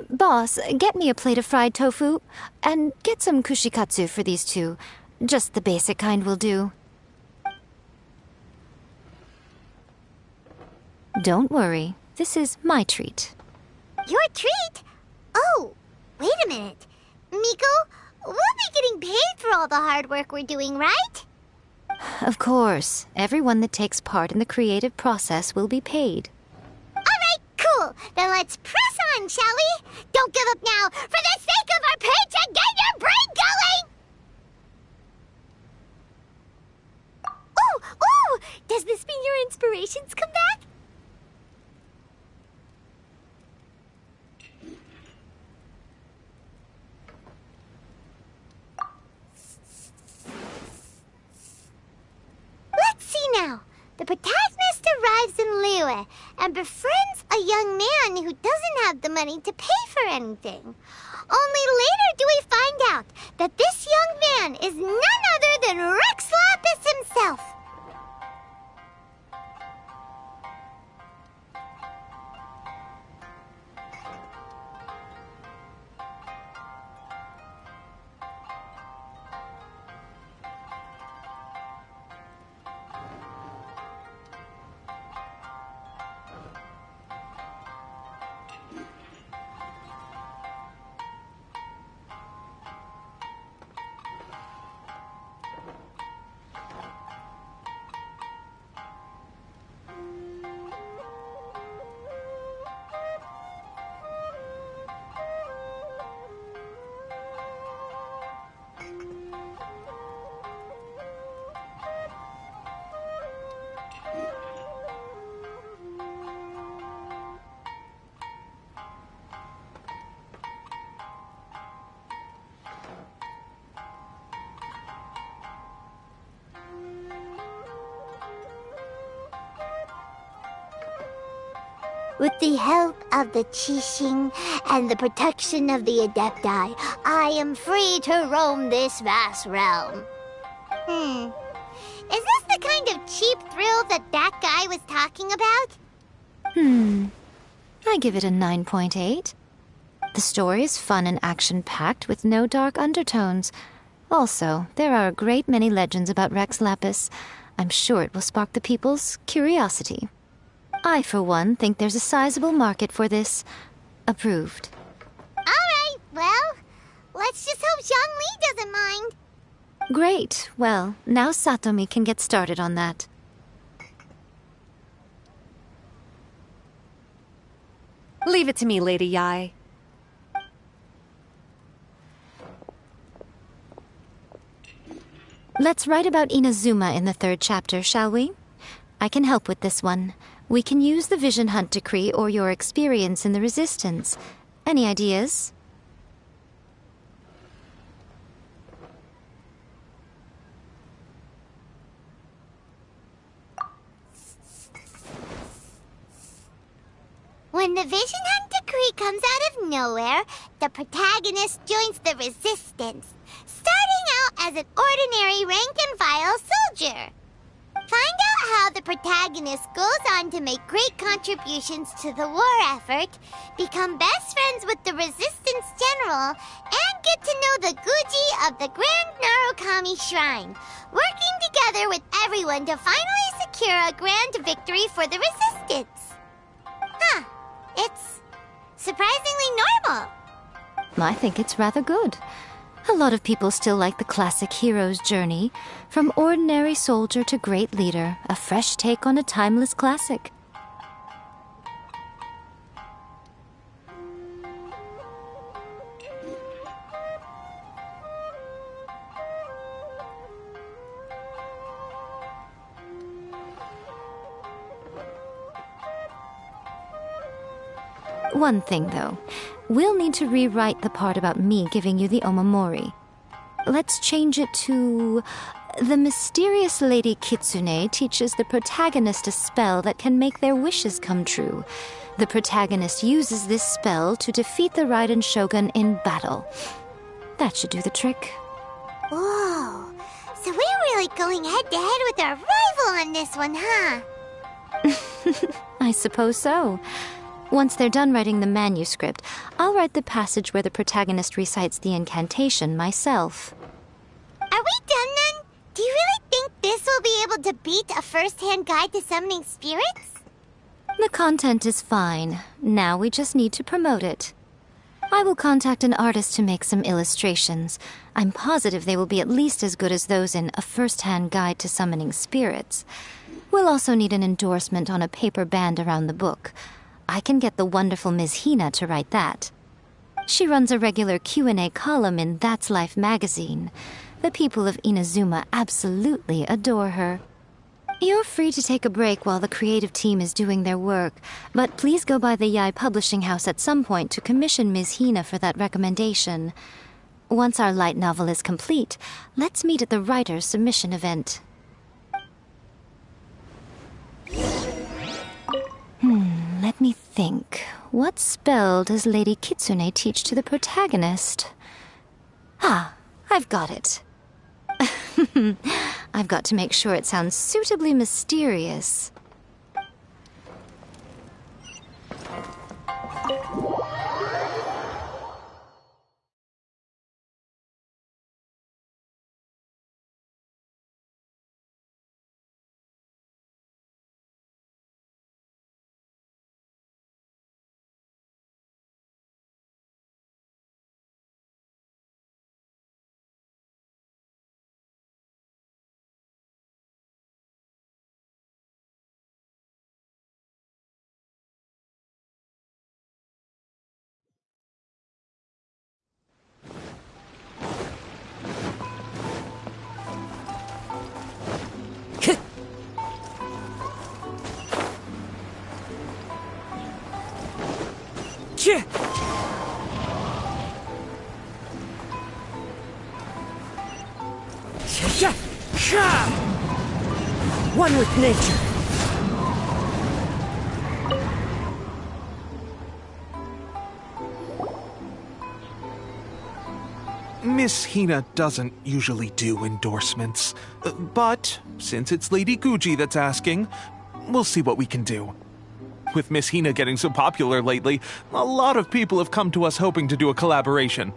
Boss, get me a plate of fried tofu, and get some kushikatsu for these two. Just the basic kind will do. Don't worry, this is my treat. Your treat? Oh, wait a minute. Miko, we'll be getting paid for all the hard work we're doing, right? Of course, everyone that takes part in the creative process will be paid. Alright, cool. Then let's press on, shall we? Don't give up now. For the sake of our paycheck, get your brain going! Ooh! Does this mean your inspirations come back? Let's see now. The protagonist arrives in Liyue and befriends a young man who doesn't have the money to pay for anything. Only later do we find out that this young man is none other than Rex Lapis himself. With the help of the Qixing and the protection of the Adepti, I am free to roam this vast realm. Is this the kind of cheap thrill that guy was talking about? I give it a 9.8. The story is fun and action-packed with no dark undertones. Also, there are a great many legends about Rex Lapis. I'm sure it will spark the people's curiosity. I, for one, think there's a sizable market for this. Approved. Alright, well, let's just hope Zhongli doesn't mind. Great. Well, now Satomi can get started on that. Leave it to me, Lady Yai. Let's write about Inazuma in the 3rd chapter, shall we? I can help with this one. We can use the Vision Hunt Decree or your experience in the Resistance. Any ideas? When the Vision Hunt Decree comes out of nowhere, the protagonist joins the Resistance, starting out as an ordinary rank-and-file soldier. Find out how the protagonist goes on to make great contributions to the war effort, become best friends with the Resistance General, and get to know the Guji of the Grand Narukami Shrine, working together with everyone to finally secure a grand victory for the Resistance. It's surprisingly normal. I think it's rather good. A lot of people still like the classic hero's journey, from ordinary soldier to great leader, a fresh take on a timeless classic. One thing, though. We'll need to rewrite the part about me giving you the omamori. Let's change it to The mysterious Lady Kitsune teaches the protagonist a spell that can make their wishes come true. The protagonist uses this spell to defeat the Raiden Shogun in battle. That should do the trick. Whoa. So we're really going head-to-head with our rival on this one, huh? I suppose so. Once they're done writing the manuscript, I'll write the passage where the protagonist recites the incantation myself. Are we done then? Do you really think this will be able to beat a first-hand guide to summoning spirits? The content is fine. Now we just need to promote it. I will contact an artist to make some illustrations. I'm positive they will be at least as good as those in A First-Hand Guide to Summoning Spirits. We'll also need an endorsement on a paper band around the book. I can get the wonderful Ms. Hina to write that. She runs a regular Q&A column in That's Life magazine. The people of Inazuma absolutely adore her. You're free to take a break while the creative team is doing their work, but please go by the Yai Publishing House at some point to commission Ms. Hina for that recommendation. Once our light novel is complete, let's meet at the writer's submission event. Let me think. What spell does Lady Kitsune teach to the protagonist? Ah, I've got it. I've got to make sure it sounds suitably mysterious. One with nature. Miss Hina doesn't usually do endorsements, but since it's Lady Guji that's asking, we'll see what we can do. With Miss Hina getting so popular lately, a lot of people have come to us hoping to do a collaboration.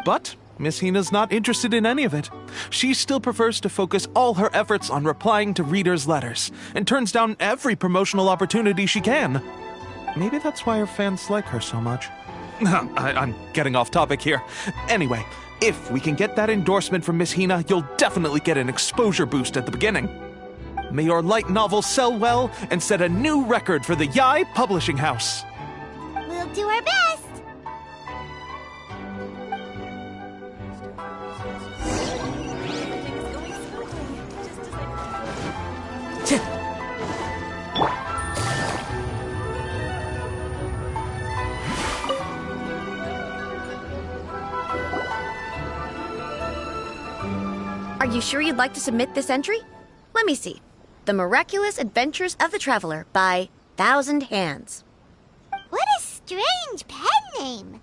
But Miss Hina's not interested in any of it. She still prefers to focus all her efforts on replying to readers' letters, and turns down every promotional opportunity she can. Maybe that's why her fans like her so much. I'm getting off topic here. Anyway, if we can get that endorsement from Miss Hina, you'll definitely get an exposure boost at the beginning. May your light novel sell well and set a new record for the Yai Publishing House. We'll do our best. Are you sure you'd like to submit this entry? Let me see. The Miraculous Adventures of the Traveler by Thousand Hands. What a strange pen name.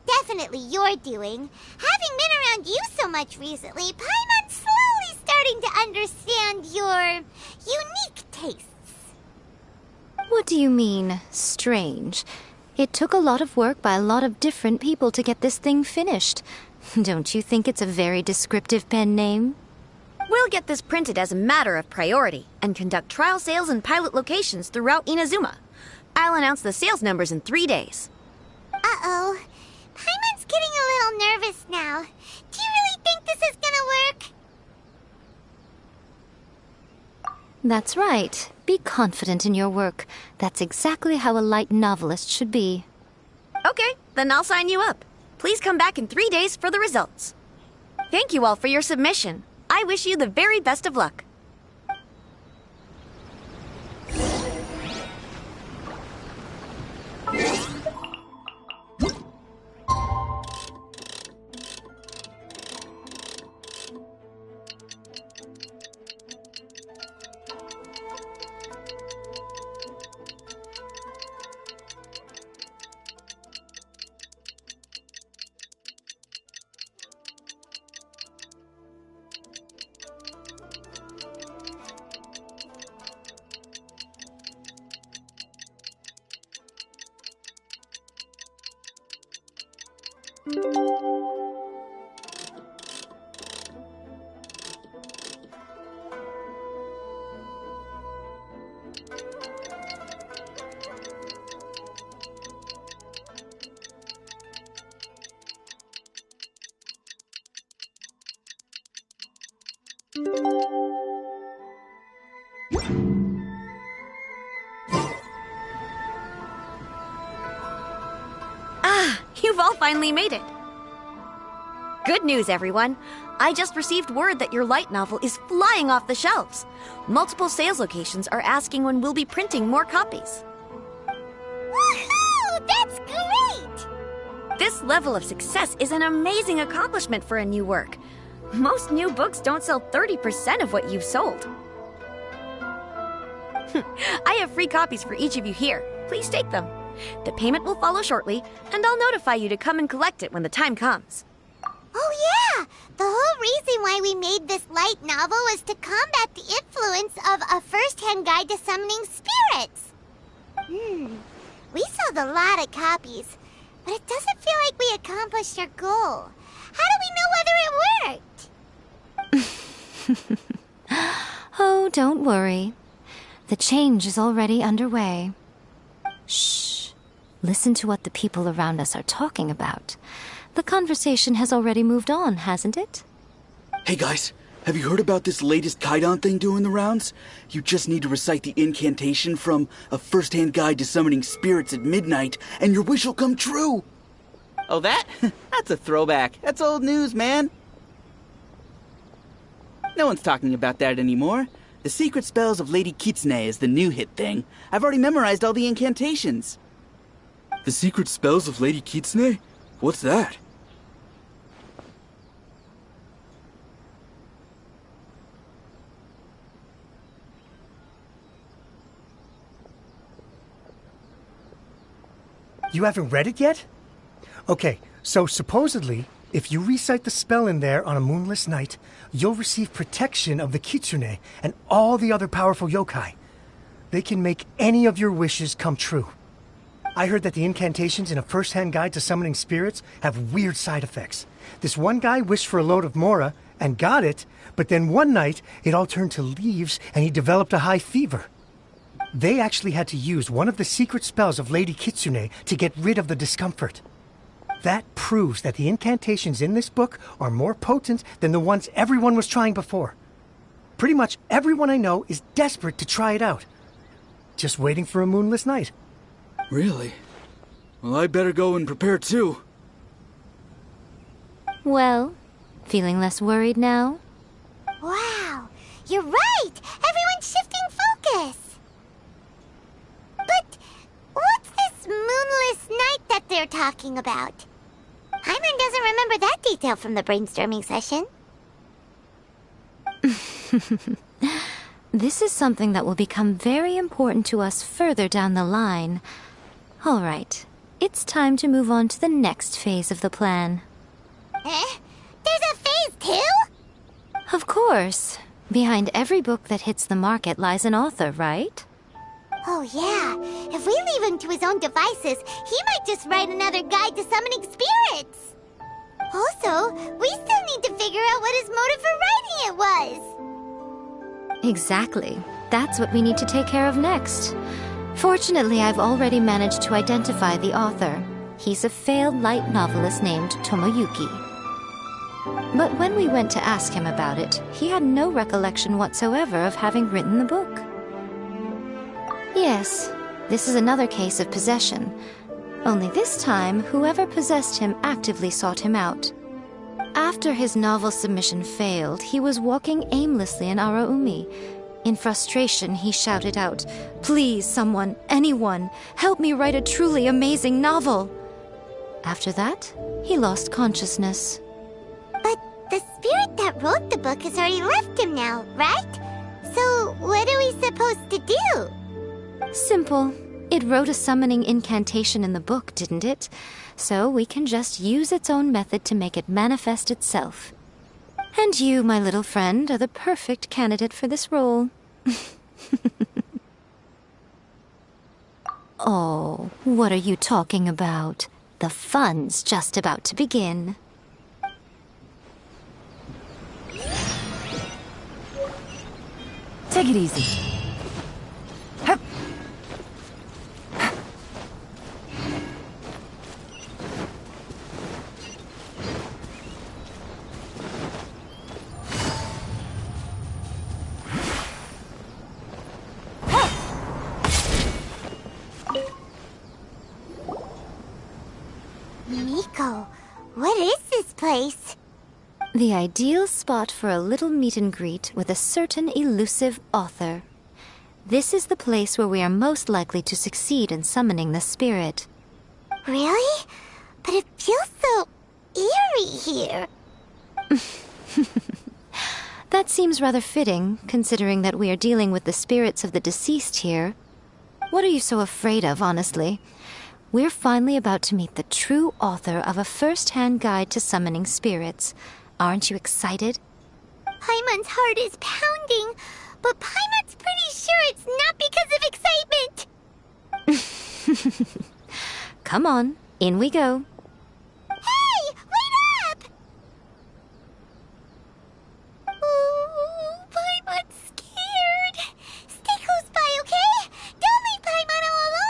Definitely your doing. Having been around you so much recently, Paimon's slowly starting to understand your unique tastes. What do you mean, strange? It took a lot of work by a lot of different people to get this thing finished. Don't you think it's a very descriptive pen name? We'll get this printed as a matter of priority and conduct trial sales in pilot locations throughout Inazuma. I'll announce the sales numbers in 3 days. Uh-oh. Paimon's getting a little nervous now. Do you really think this is gonna work? That's right. Be confident in your work. That's exactly how a light novelist should be. Okay, then I'll sign you up. Please come back in 3 days for the results. Thank you all for your submission. I wish you the very best of luck. You've all finally made it. Good news, everyone. I just received word that your light novel is flying off the shelves. Multiple sales locations are asking when we'll be printing more copies. Woohoo! That's great! This level of success is an amazing accomplishment for a new work. Most new books don't sell 30% of what you've sold. I have free copies for each of you here. Please take them. The payment will follow shortly, and I'll notify you to come and collect it when the time comes. Oh yeah! The whole reason why we made this light novel was to combat the influence of a first-hand guide to summoning spirits. We sold a lot of copies, but it doesn't feel like we accomplished our goal. How do we know whether it worked? Oh, don't worry. The change is already underway. Shh. Listen to what the people around us are talking about. The conversation has already moved on, hasn't it? Hey guys, have you heard about this latest Kaidan thing doing the rounds? You just need to recite the incantation from A First-Hand Guide to Summoning Spirits at midnight, and your wish will come true! Oh, that? That's a throwback. That's old news, man. No one's talking about that anymore. The Secret Spells of Lady Kitsune is the new hit thing. I've already memorized all the incantations. The secret spells of Lady Kitsune? What's that? You haven't read it yet? Okay, so supposedly, if you recite the spell in there on a moonless night, you'll receive protection of the Kitsune and all the other powerful yokai. They can make any of your wishes come true. I heard that the incantations in A First-Hand Guide to Summoning Spirits have weird side effects. This one guy wished for a load of mora and got it, but then one night it all turned to leaves and he developed a high fever. They actually had to use one of the secret spells of Lady Kitsune to get rid of the discomfort. That proves that the incantations in this book are more potent than the ones everyone was trying before. Pretty much everyone I know is desperate to try it out. Just waiting for a moonless night. Really? Well, I better go and prepare too. Well, feeling less worried now? Wow, you're right! Everyone's shifting focus! But what's this moonless night that they're talking about? Hyman doesn't remember that detail from the brainstorming session. This is something that will become very important to us further down the line. All right, it's time to move on to the next phase of the plan. Eh? There's a phase 2? Of course. Behind every book that hits the market lies an author, right? Oh yeah, if we leave him to his own devices, he might just write another guide to summoning spirits. Also, we still need to figure out what his motive for writing it was. Exactly. That's what we need to take care of next. Fortunately, I've already managed to identify the author. He's a failed light novelist named Tomoyuki. But when we went to ask him about it, he had no recollection whatsoever of having written the book. Yes, this is another case of possession. Only this time, whoever possessed him actively sought him out. After his novel submission failed, he was walking aimlessly in Araumi. In frustration, he shouted out, "Please, someone, anyone, help me write a truly amazing novel!" After that, he lost consciousness. But the spirit that wrote the book has already left him now, right? So what are we supposed to do? Simple. It wrote a summoning incantation in the book, didn't it? So we can just use its own method to make it manifest itself. And you, my little friend, are the perfect candidate for this role. Oh, what are you talking about? The fun's just about to begin. Take it easy. Hup. Miko, what is this place? The ideal spot for a little meet and greet with a certain elusive author. This is the place where we are most likely to succeed in summoning the spirit. Really? But it feels so eerie here. That seems rather fitting, considering that we are dealing with the spirits of the deceased here. What are you so afraid of, honestly? We're finally about to meet the true author of a first-hand guide to summoning spirits. Aren't you excited? Paimon's heart is pounding, but Paimon's pretty sure it's not because of excitement. Come on, in we go. Hey, wait up! Ooh, Paimon's scared. Stay close by, okay? Don't leave Paimon all alone.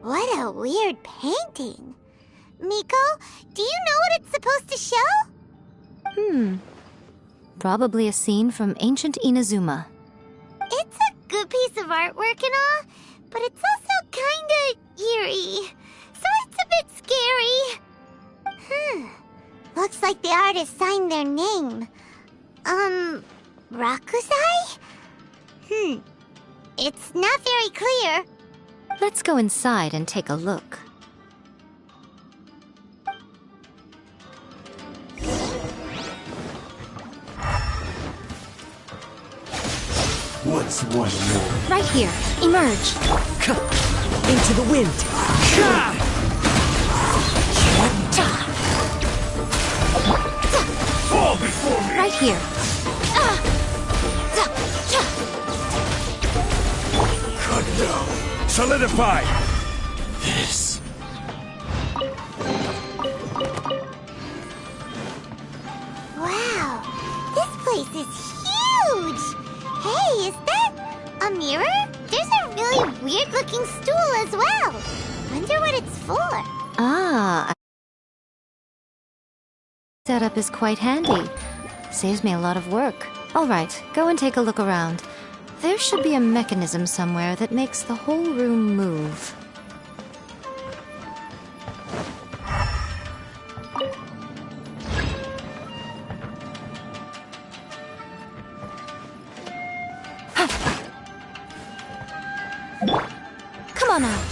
What a weird painting. Miko, do you know what it's supposed to show? Probably a scene from ancient Inazuma. It's a good piece of artwork and all, but it's also kinda eerie. So it's a bit scary. Looks like the artist signed their name. Rakusai? It's not very clear. Let's go inside and take a look. What's one more? Right here. Emerge. Into the wind. Fall before me! Right here. Cut down. Solidify! This. Wow, this place is huge! Hey, is that a mirror? There's a really weird-looking stool as well. Wonder what it's for. Ah. Setup is quite handy. Saves me a lot of work. All right, go and take a look around. There should be a mechanism somewhere that makes the whole room move. Come on out.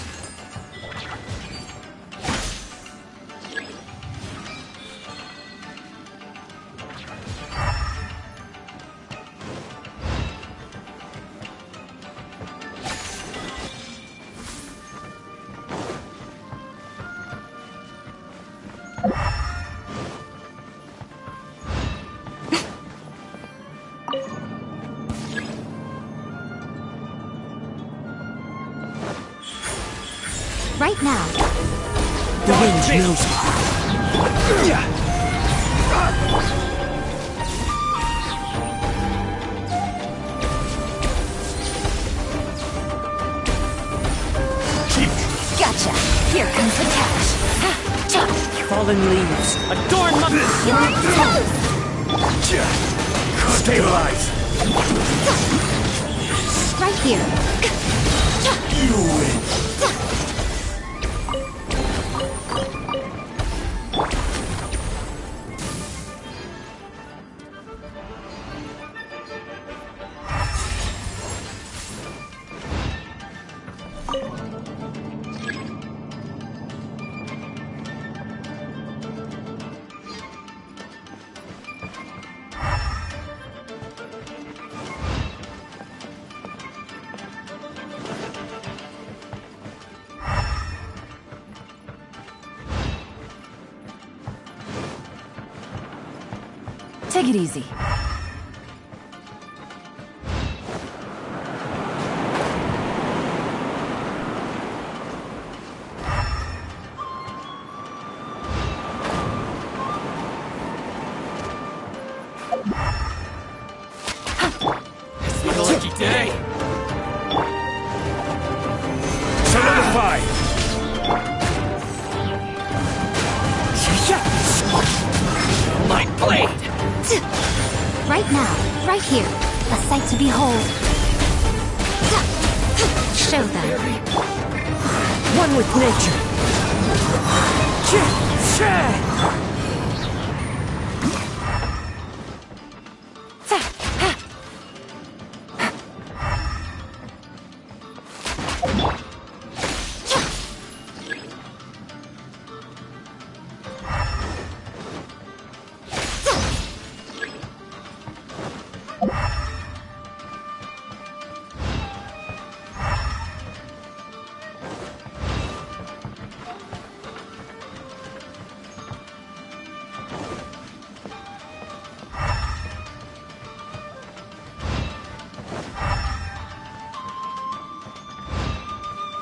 Right now. The wind knows me. Gotcha. Here comes the catch. Fallen leaves. Adorn my... Stabilize! Right here. You win! Take it easy. It's been a lucky day. Solidify. My blade. Right now, right here, a sight to behold. Show them. One with nature.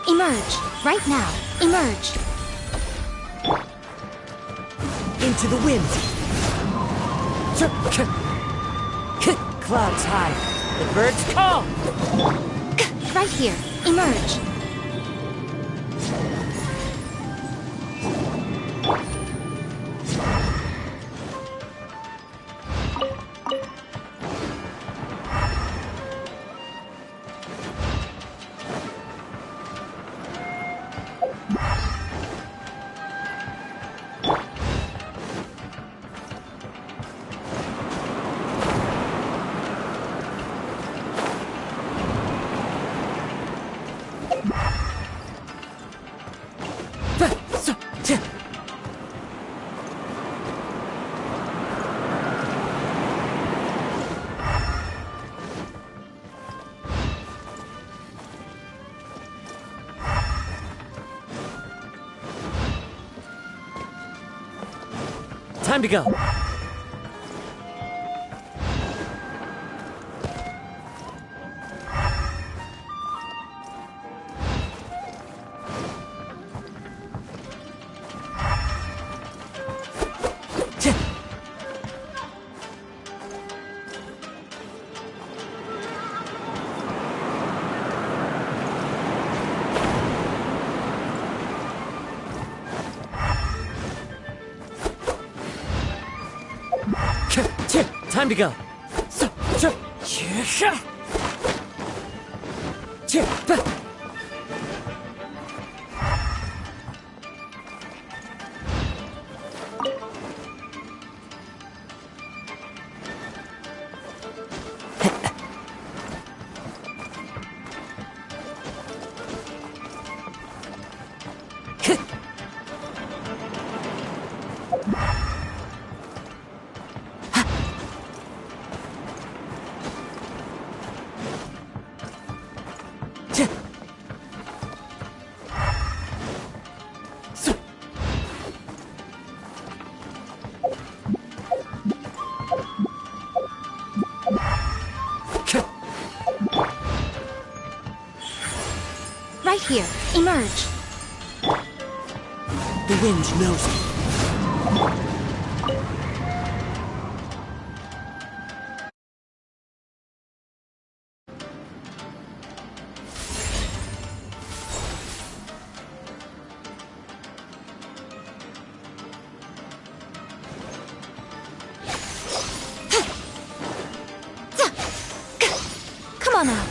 Emerge. Right now. Emerge. Into the wind. Clouds high. The birds call. Right here. Emerge. Time to go. Time to go. Right here. Emerge. The wind knows me. Come on out.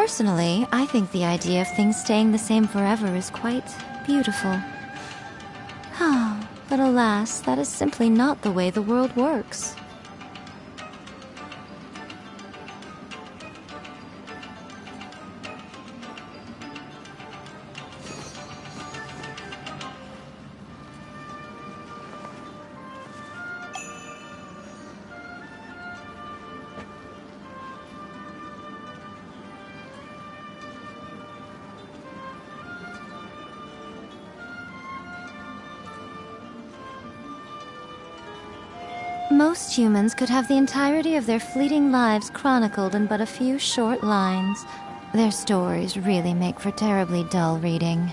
Personally, I think the idea of things staying the same forever is quite beautiful. But alas, that is simply not the way the world works. Most humans could have the entirety of their fleeting lives chronicled in but a few short lines. Their stories really make for terribly dull reading.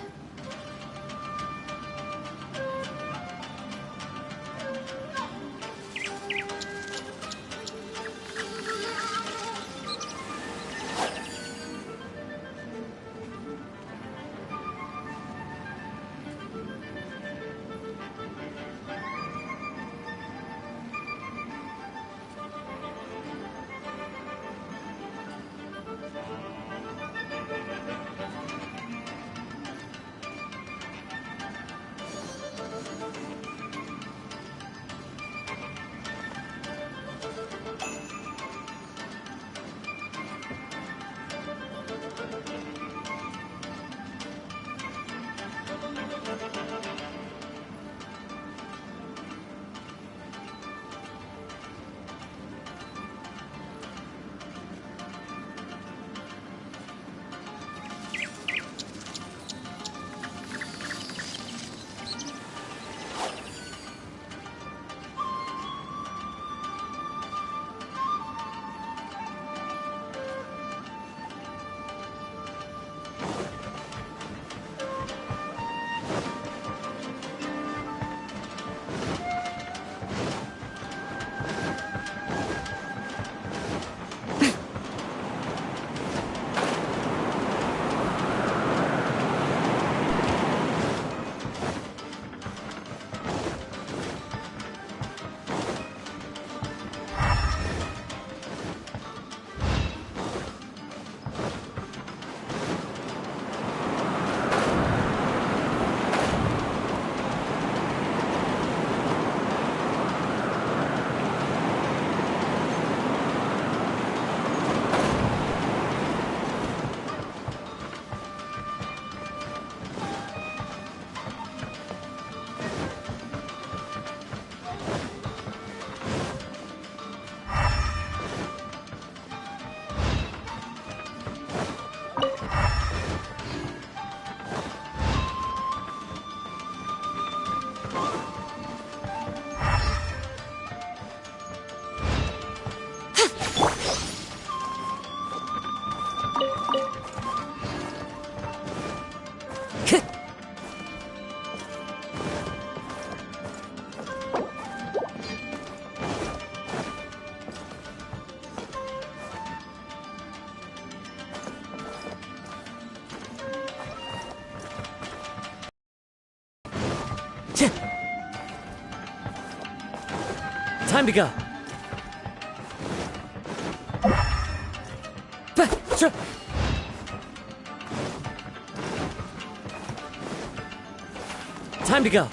Time to go. Time to go.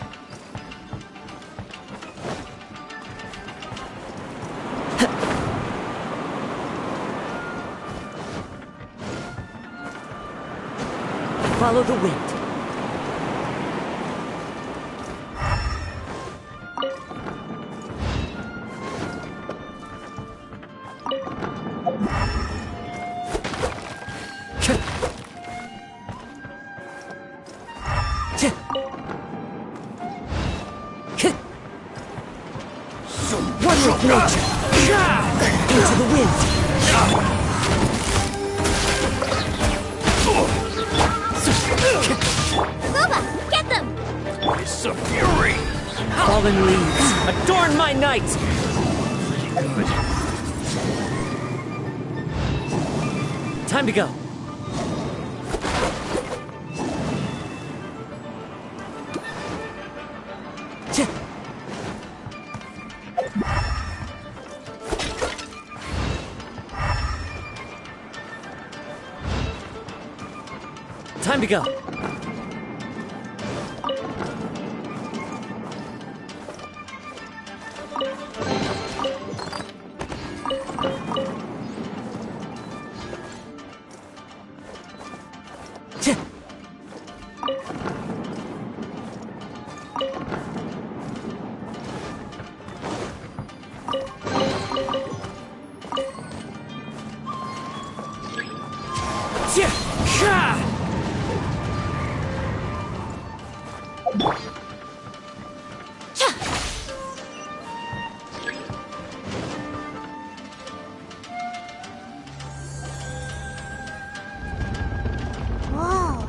Follow the wind. Into the wind. Booba, get them! It's a fury! Fallen leaves, adorn my night! Time to go. Time to go. Whoa!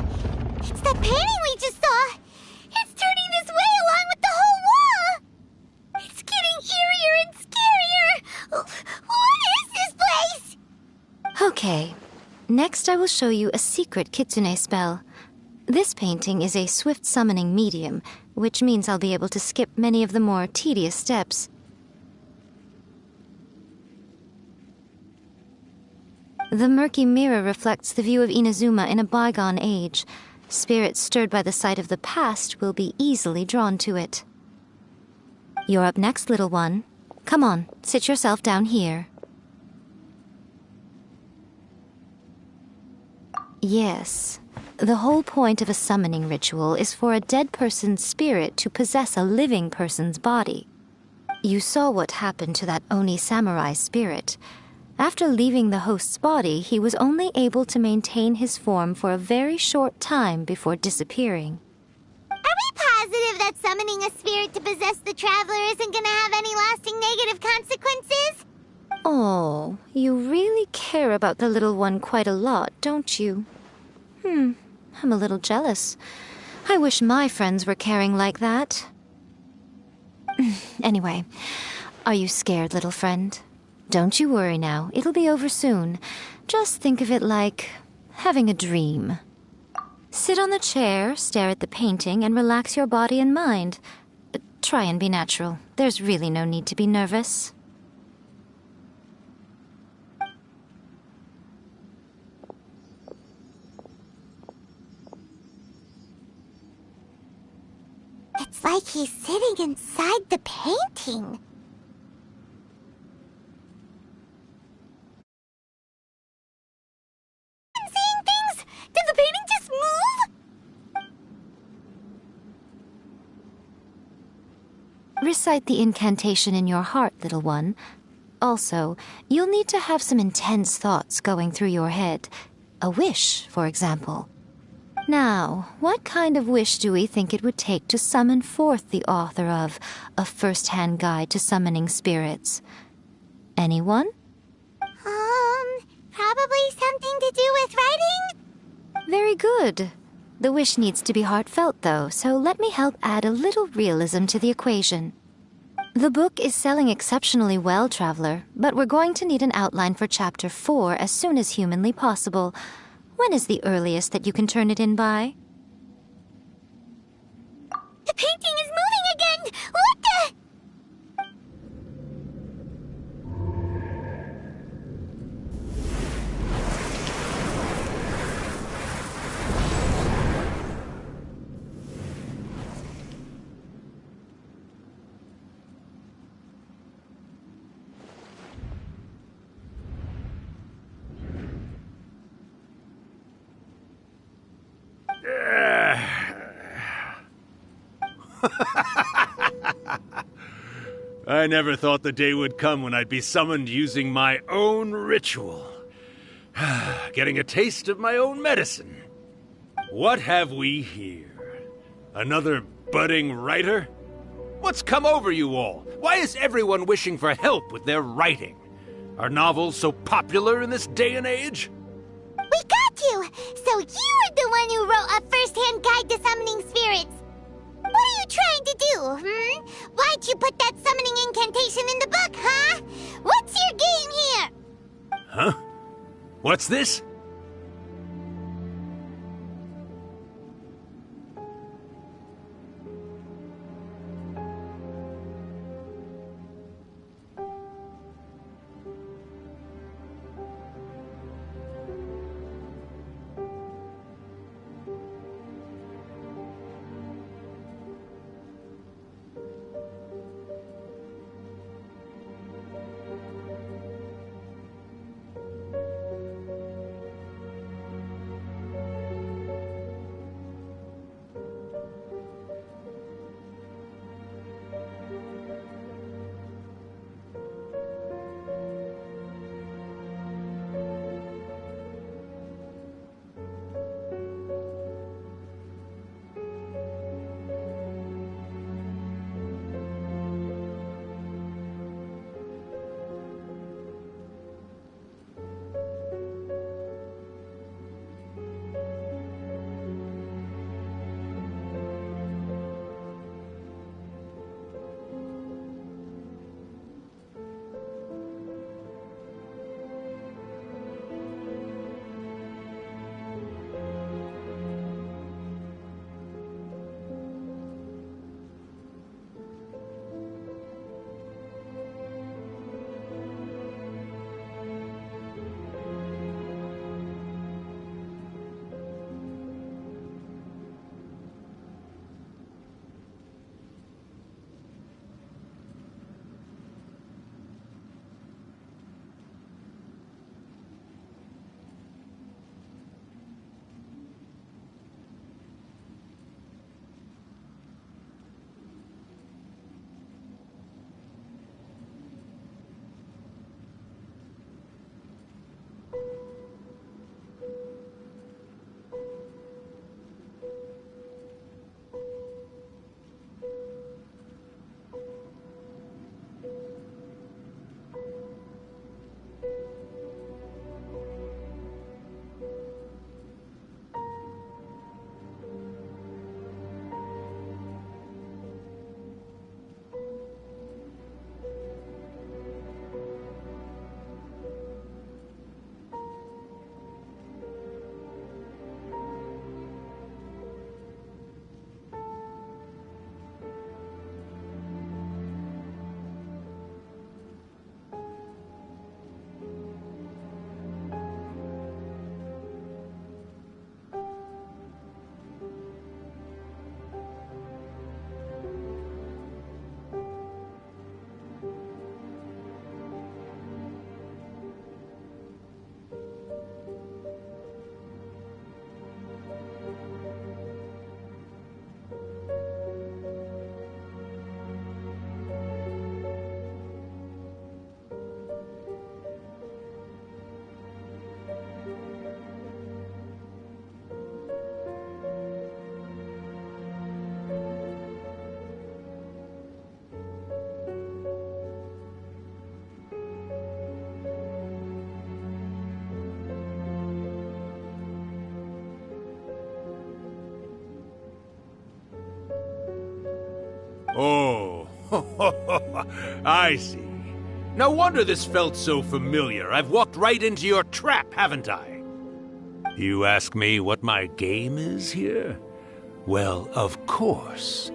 It's that painting we just saw! It's turning this way along with the whole wall! It's getting eerier and scarier! What is this place? Okay. Next, I will show you a secret kitsune spell. This painting is a swift summoning medium, which means I'll be able to skip many of the more tedious steps. The murky mirror reflects the view of Inazuma in a bygone age. Spirits stirred by the sight of the past will be easily drawn to it. You're up next, little one. Come on, sit yourself down here. Yes. The whole point of a summoning ritual is for a dead person's spirit to possess a living person's body. You saw what happened to that Oni samurai spirit. After leaving the host's body, he was only able to maintain his form for a very short time before disappearing. Are we positive that summoning a spirit to possess the traveler isn't gonna have any lasting negative consequences? Oh, you really care about the little one quite a lot, don't you? I'm a little jealous. I wish my friends were caring like that. Anyway, are you scared, little friend? Don't you worry now, it'll be over soon. Just think of it like having a dream. Sit on the chair, stare at the painting, and relax your body and mind. Try and be natural. There's really no need to be nervous. It's like he's sitting inside the painting. I'm seeing things! Did the painting just move? Recite the incantation in your heart, little one. Also, you'll need to have some intense thoughts going through your head. A wish, for example. Now, what kind of wish do we think it would take to summon forth the author of A First-Hand Guide to Summoning Spirits? Anyone? Probably something to do with writing? Very good. The wish needs to be heartfelt, though, so let me help add a little realism to the equation. The book is selling exceptionally well, Traveler, but we're going to need an outline for Chapter 4 as soon as humanly possible. When is the earliest that you can turn it in by? The painting is moving again! What the... I never thought the day would come when I'd be summoned using my own ritual. Getting a taste of my own medicine. What have we here? Another budding writer? What's come over you all? Why is everyone wishing for help with their writing? Are novels so popular in this day and age? We got you! So you are the one who wrote A First-Hand Guide to Summoning Spirits. What are you trying to do, Why'd you put that summoning incantation in the book, huh? What's your game here? Huh? What's this? Oh, I see. No wonder this felt so familiar. I've walked right into your trap, haven't I? You ask me what my game is here? Well, of course.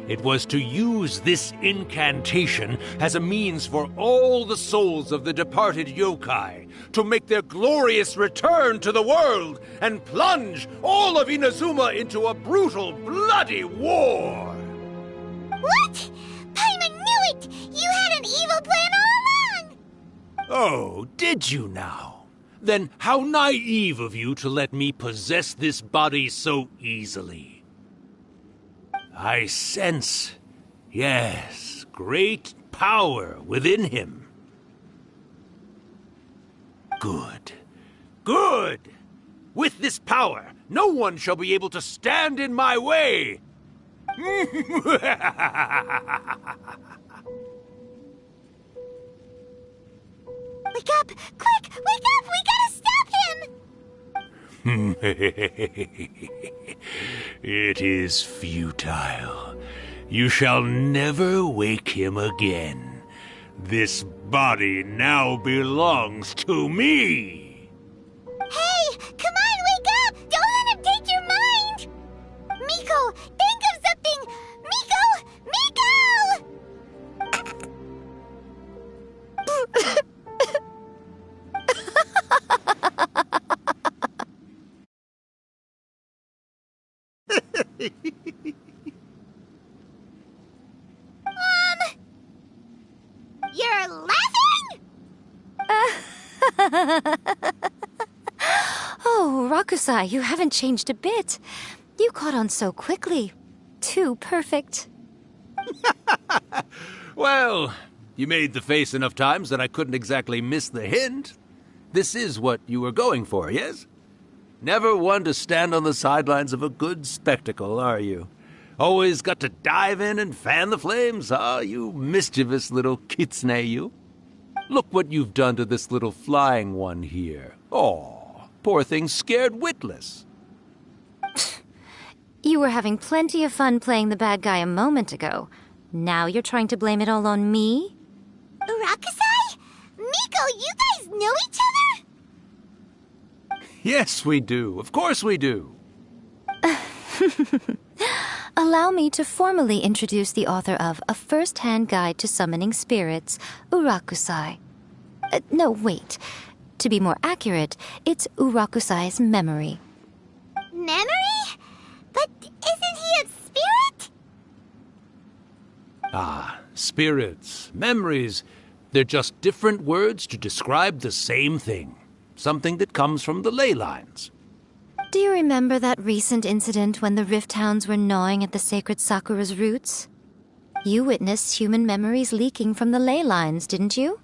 It was to use this incantation as a means for all the souls of the departed yokai to make their glorious return to the world and plunge all of Inazuma into a brutal, bloody war! What? Paimon knew it! You had an evil plan all along! Oh, did you now? Then how naive of you to let me possess this body so easily. I sense, yes, great power within him. Good. Good! With this power, no one shall be able to stand in my way! Wake up! Quick! Wake up! We gotta stop him! It is futile. You shall never wake him again. This body now belongs to me! Hey! Come on, wake up! Don't let him take your mind! Miko, think of something! Miko! You're laughing? Oh, Rakusai, you haven't changed a bit. You caught on so quickly. Too perfect. Well, you made the face enough times that I couldn't exactly miss the hint. This is what you were going for, yes? Never one to stand on the sidelines of a good spectacle, are you? Always got to dive in and fan the flames, huh? You mischievous little kitsune, you. Look what you've done to this little flying one here. Oh, poor thing scared witless. You were having plenty of fun playing the bad guy a moment ago. Now you're trying to blame it all on me? Rakusai? Miko, you guys know each other? Yes, we do. Of course we do. Allow me to formally introduce the author of A First-Hand Guide to Summoning Spirits, Urakusai. No, wait. To be more accurate, it's Urakusai's memory. Memory? But isn't he a spirit? Ah, spirits, memories. They're just different words to describe the same thing. Something that comes from the ley lines. Do you remember that recent incident when the Rift Hounds were gnawing at the sacred Sakura's roots? You witnessed human memories leaking from the ley lines, didn't you?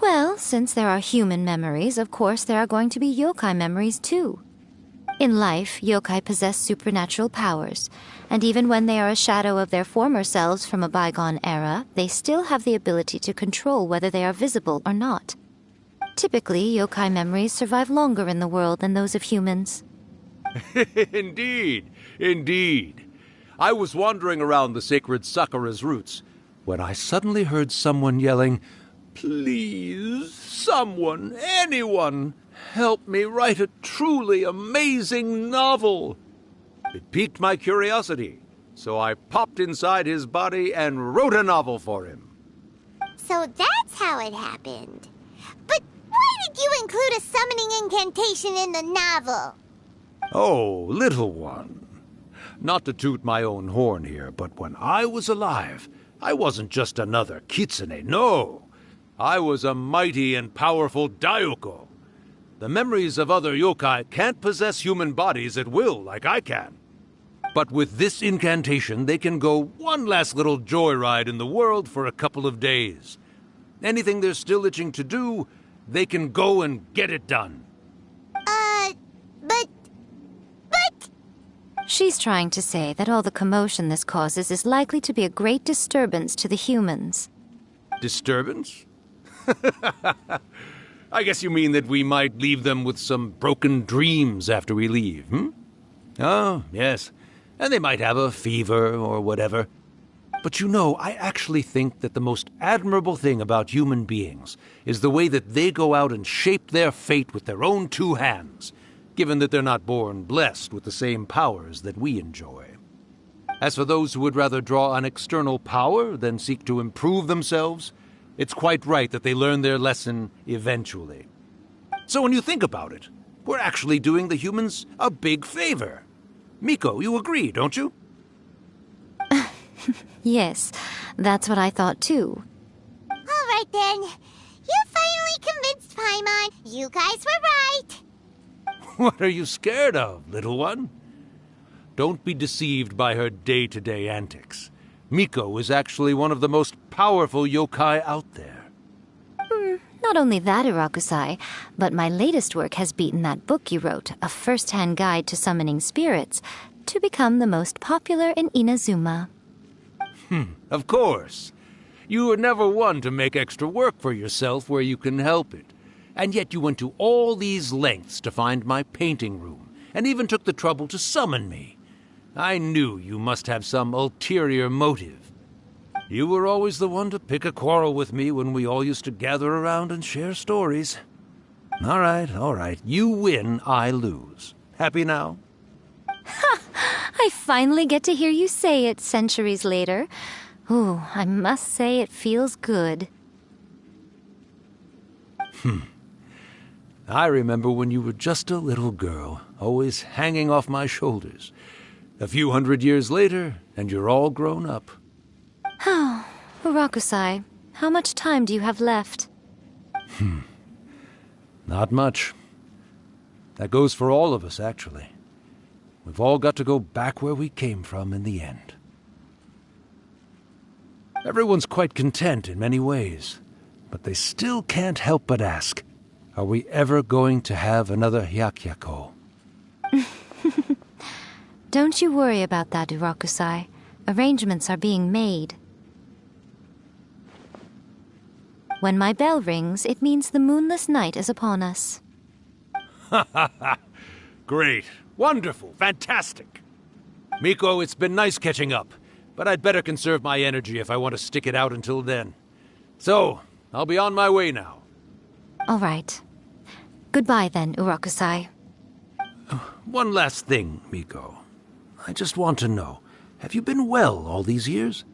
Well, since there are human memories, of course there are going to be yokai memories too. In life, yokai possess supernatural powers, and even when they are a shadow of their former selves from a bygone era, they still have the ability to control whether they are visible or not. Typically, yokai memories survive longer in the world than those of humans. Indeed, indeed. I was wandering around the sacred Sakura's roots when I suddenly heard someone yelling, "Please, someone, anyone, help me write a truly amazing novel." It piqued my curiosity, so I popped inside his body and wrote a novel for him. So that's how it happened. But why did you include a summoning incantation in the novel? Oh, little one. Not to toot my own horn here, but when I was alive, I wasn't just another kitsune, no. I was a mighty and powerful daioko. The memories of other yokai can't possess human bodies at will like I can. But with this incantation, they can go one last little joyride in the world for a couple of days. Anything they're still itching to do, they can go and get it done. But... She's trying to say that all the commotion this causes is likely to be a great disturbance to the humans. Disturbance? I guess you mean that we might leave them with some broken dreams after we leave, hmm? Oh, yes. And they might have a fever or whatever. But you know, I actually think that the most admirable thing about human beings is the way that they go out and shape their fate with their own two hands, given that they're not born blessed with the same powers that we enjoy. As for those who would rather draw on external power than seek to improve themselves, it's quite right that they learn their lesson eventually. So when you think about it, we're actually doing the humans a big favor. Miko, you agree, don't you? Yes, that's what I thought too. All right then. You finally convinced Paimon. You guys were right. What are you scared of, little one? Don't be deceived by her day-to-day antics. Miko is actually one of the most powerful yokai out there. Not only that, Irakusai, but my latest work has beaten that book you wrote, A First-Hand Guide to Summoning Spirits, to become the most popular in Inazuma. Of course. You were never one to make extra work for yourself where you can help it. And yet you went to all these lengths to find my painting room, and even took the trouble to summon me. I knew you must have some ulterior motive. You were always the one to pick a quarrel with me when we all used to gather around and share stories. All right. You win, I lose. Happy now? I finally get to hear you say it centuries later. Ooh, I must say it feels good. I remember when you were just a little girl, always hanging off my shoulders. A few 100 years later, and you're all grown up. Oh, Urakusai, how much time do you have left? Not much. That goes for all of us, actually. We've all got to go back where we came from in the end. Everyone's quite content in many ways, but they still can't help but ask, are we ever going to have another Hyakyako? Don't you worry about that, Urakusai. Arrangements are being made. When my bell rings, it means the moonless night is upon us. Great. Wonderful. Fantastic. Miko, it's been nice catching up, but I'd better conserve my energy if I want to stick it out until then. So, I'll be on my way now. All right. Goodbye then, Urakusai. One last thing, Miko. I just want to know, have you been well all these years?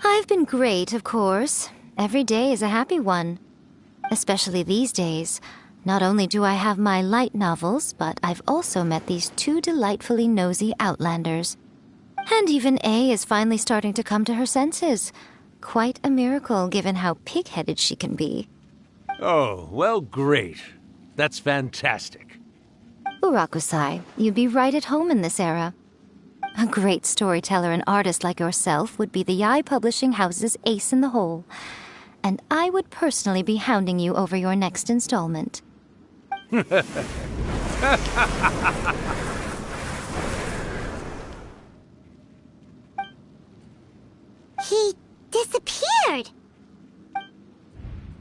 I've been great, of course. Every day is a happy one. Especially these days. Not only do I have my light novels, but I've also met these two delightfully nosy outlanders. And even A is finally starting to come to her senses. Quite a miracle, given how pig-headed she can be. Oh, well, great. That's fantastic. Urakusai, you'd be right at home in this era. A great storyteller and artist like yourself would be the Yae Publishing House's ace in the hole. And I would personally be hounding you over your next installment. He disappeared.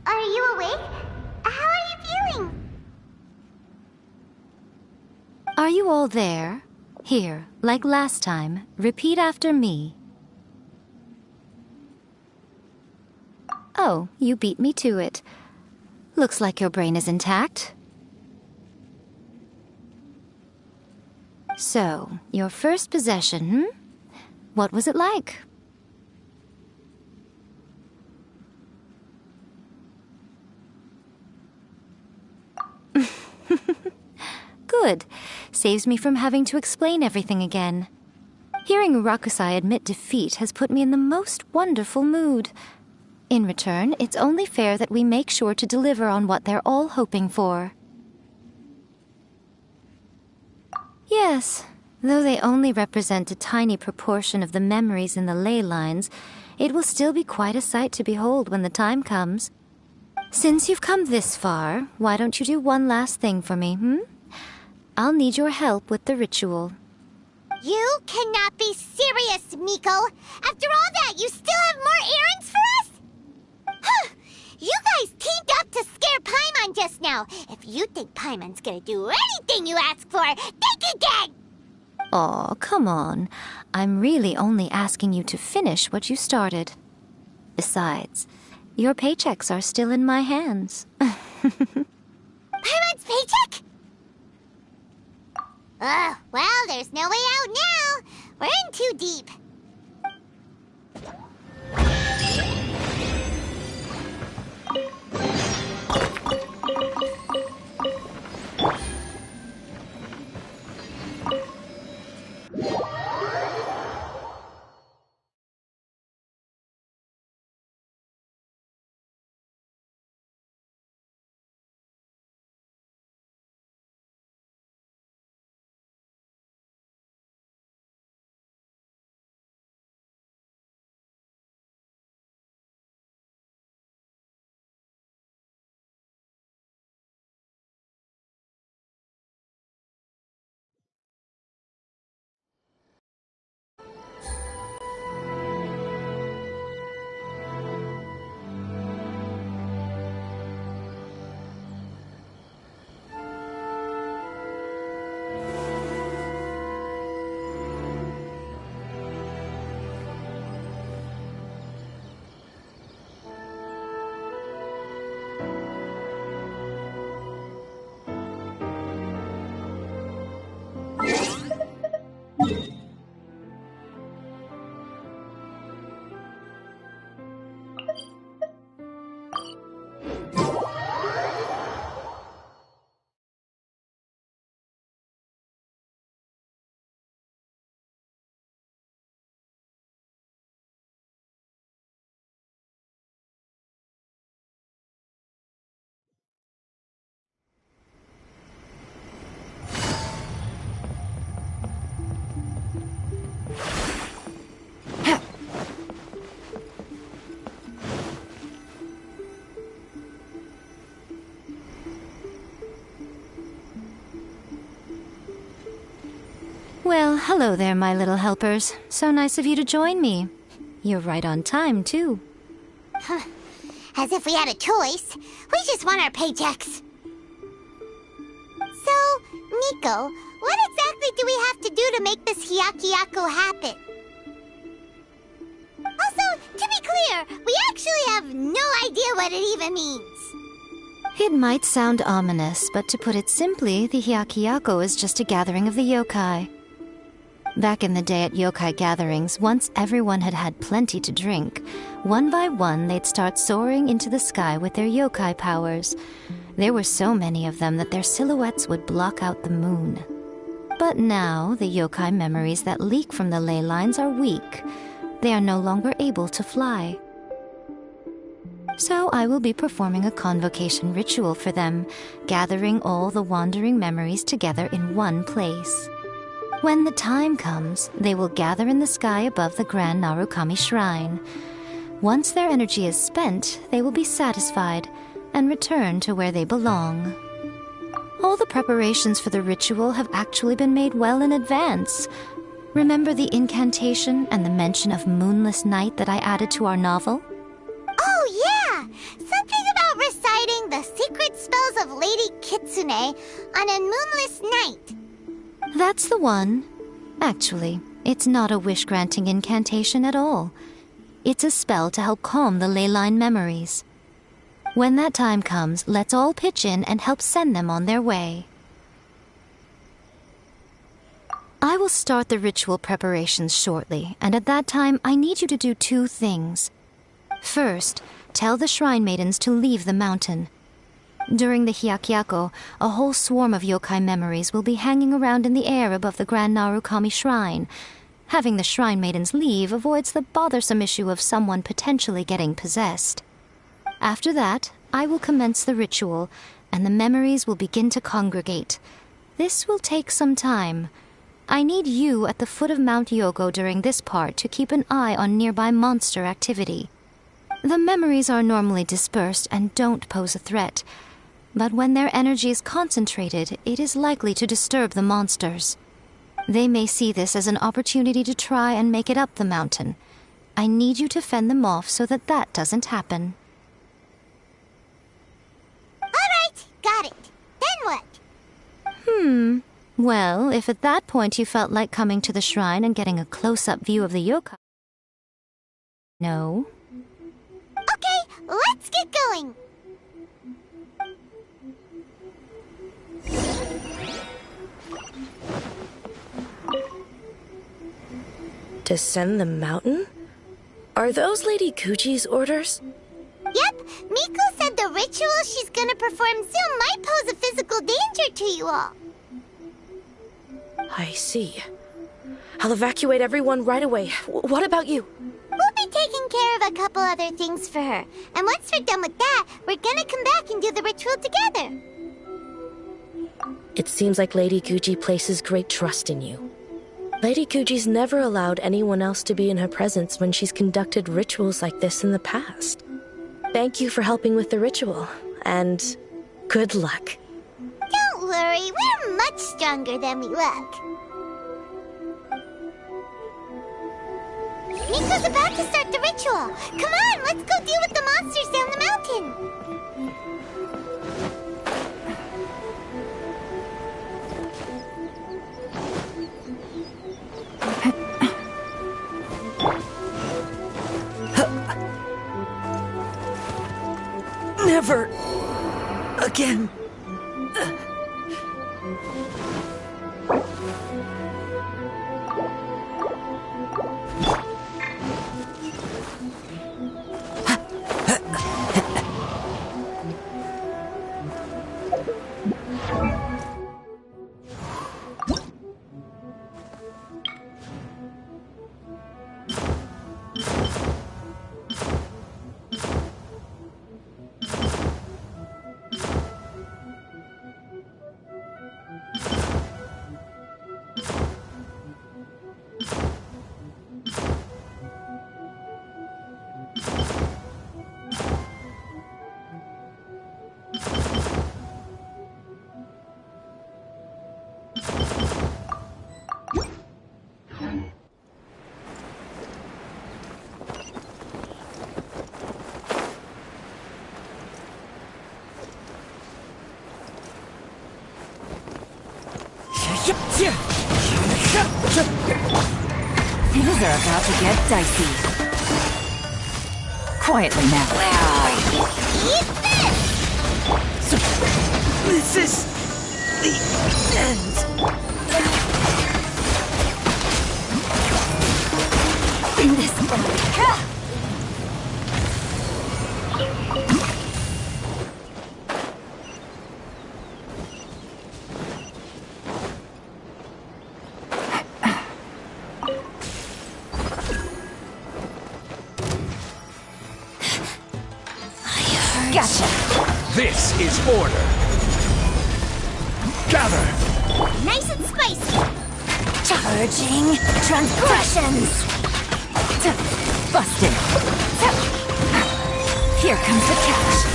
Are you awake? How are you feeling? Are you all there? Here, like last time, repeat after me. Oh, you beat me to it. Looks like your brain is intact. So, your first possession, What was it like? Good. Saves me from having to explain everything again. Hearing Urakusai admit defeat has put me in the most wonderful mood. In return, it's only fair that we make sure to deliver on what they're all hoping for. Yes, though they only represent a tiny proportion of the memories in the ley lines, it will still be quite a sight to behold when the time comes. Since you've come this far, why don't you do one last thing for me, I'll need your help with the ritual. You cannot be serious, Miko! After all that, you still have more errands for us? Huh! You guys teamed up to scare Paimon just now. If you think Paimon's gonna do anything you ask for, think again! Aw, come on. I'm really only asking you to finish what you started. Besides, your paychecks are still in my hands. Paimon's paycheck? Well, there's no way out now. We're in too deep. Well, hello there, my little helpers. So nice of you to join me. You're right on time, too. As if we had a choice. We just want our paychecks. So, Nico, what exactly do we have to do to make this Hyakuyaku happen? Also, to be clear, we actually have no idea what it even means. It might sound ominous, but to put it simply, the Hyakuyaku is just a gathering of the yokai. Back in the day at yokai gatherings, once everyone had had plenty to drink, one by one they'd start soaring into the sky with their yokai powers. There were so many of them that their silhouettes would block out the moon. But now, the yokai memories that leak from the ley lines are weak. They are no longer able to fly. So I will be performing a convocation ritual for them, gathering all the wandering memories together in one place. When the time comes, they will gather in the sky above the Grand Narukami Shrine. Once their energy is spent, they will be satisfied and return to where they belong. All the preparations for the ritual have actually been made well in advance. Remember the incantation and the mention of moonless night that I added to our novel? Oh, yeah! Something about reciting the secret spells of Lady Kitsune on a moonless night. That's the one. Actually, it's not a wish-granting incantation at all. It's a spell to help calm the ley line memories. When that time comes, let's all pitch in and help send them on their way. I will start the ritual preparations shortly, and at that time, I need you to do two things. First, tell the shrine maidens to leave the mountain. During the Hyakuyaku, a whole swarm of yokai memories will be hanging around in the air above the Grand Narukami Shrine. Having the shrine maidens leave avoids the bothersome issue of someone potentially getting possessed. After that, I will commence the ritual, and the memories will begin to congregate. This will take some time. I need you at the foot of Mount Yogo during this part to keep an eye on nearby monster activity. The memories are normally dispersed and don't pose a threat, but when their energy is concentrated, it is likely to disturb the monsters. They may see this as an opportunity to try and make it up the mountain. I need you to fend them off so that that doesn't happen. All right, got it. Then what? Well, if at that point you felt like coming to the shrine and getting a close-up view of the yokai... No? Okay, let's get going! Descend the mountain? Are those Lady Gucci's orders? Yep, Miku said the ritual she's gonna perform soon might pose a physical danger to you all. I see. I'll evacuate everyone right away. What about you? We'll be taking care of a couple other things for her. And once we're done with that, we're gonna come back and do the ritual together. It seems like Lady Gucci places great trust in you. Lady Gucci's never allowed anyone else to be in her presence when she's conducted rituals like this in the past. Thank you for helping with the ritual, and good luck. Don't worry, we're much stronger than we look. Miko's about to start the ritual. Come on, let's go deal with the monsters down the mountain. Never again. Things are about to get dicey. Quietly now. This is the end. Gotcha. This is order. Gather. Nice and spicy. Charging transgressions. Busted. Here comes the catch.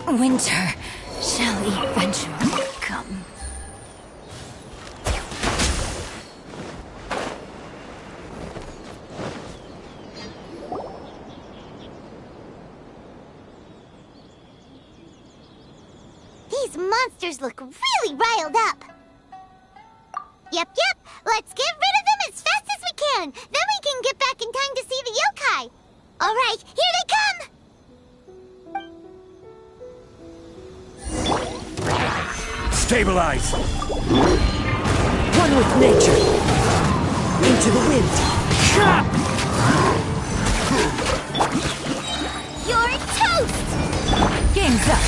Winter shall eventually come. These monsters look really riled up. Yep. Let's get rid of them as fast as we can. Then we can get back in time to see the yokai. All right, here they come. Stabilize! One with nature. Into the wind. You're toast! Game's up.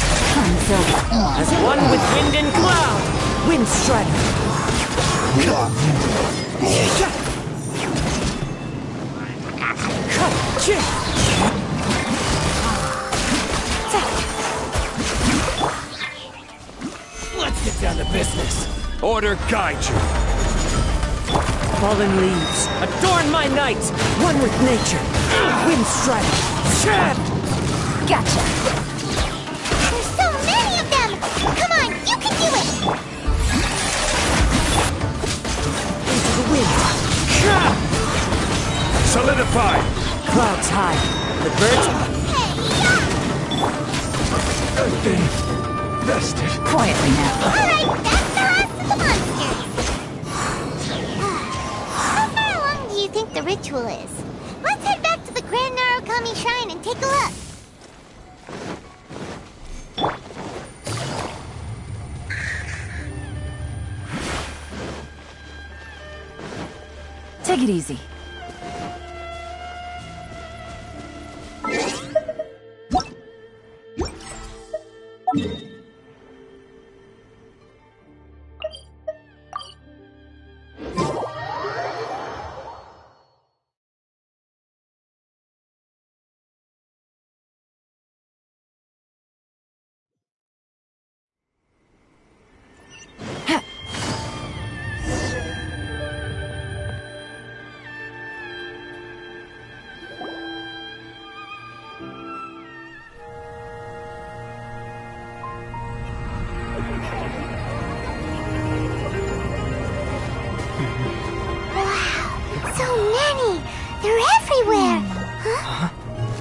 As one with wind and cloud. Wind strider. Let's get down to business. Order guide you. Fallen leaves. Adorn my night. One with nature. Wind strider. Gotcha. There's so many of them! Come on, you can do it! Into the wind. Solidify! Fire! Clouds high. The birds... Good thing. Vested. Quietly now. Alright, that's the last of the monsters. How far along do you think the ritual is? Let's head back to the Grand Narukami Shrine and take a look. Take it easy.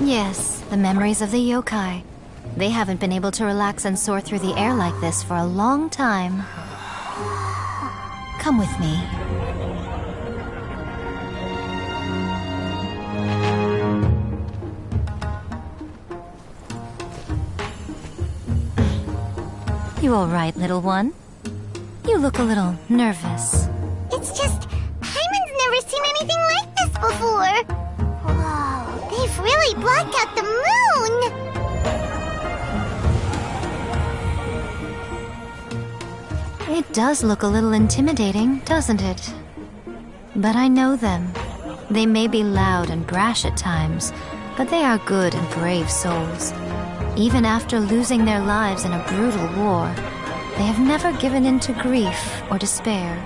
Yes, the memories of the yokai. They haven't been able to relax and soar through the air like this for a long time. Come with me. You all right, little one? You look a little nervous. It's just, Paimon's never seen anything like this before. Whoa, they've really blacked out the moon! It does look a little intimidating, doesn't it? But I know them. They may be loud and brash at times, but they are good and brave souls. Even after losing their lives in a brutal war, they have never given in to grief or despair.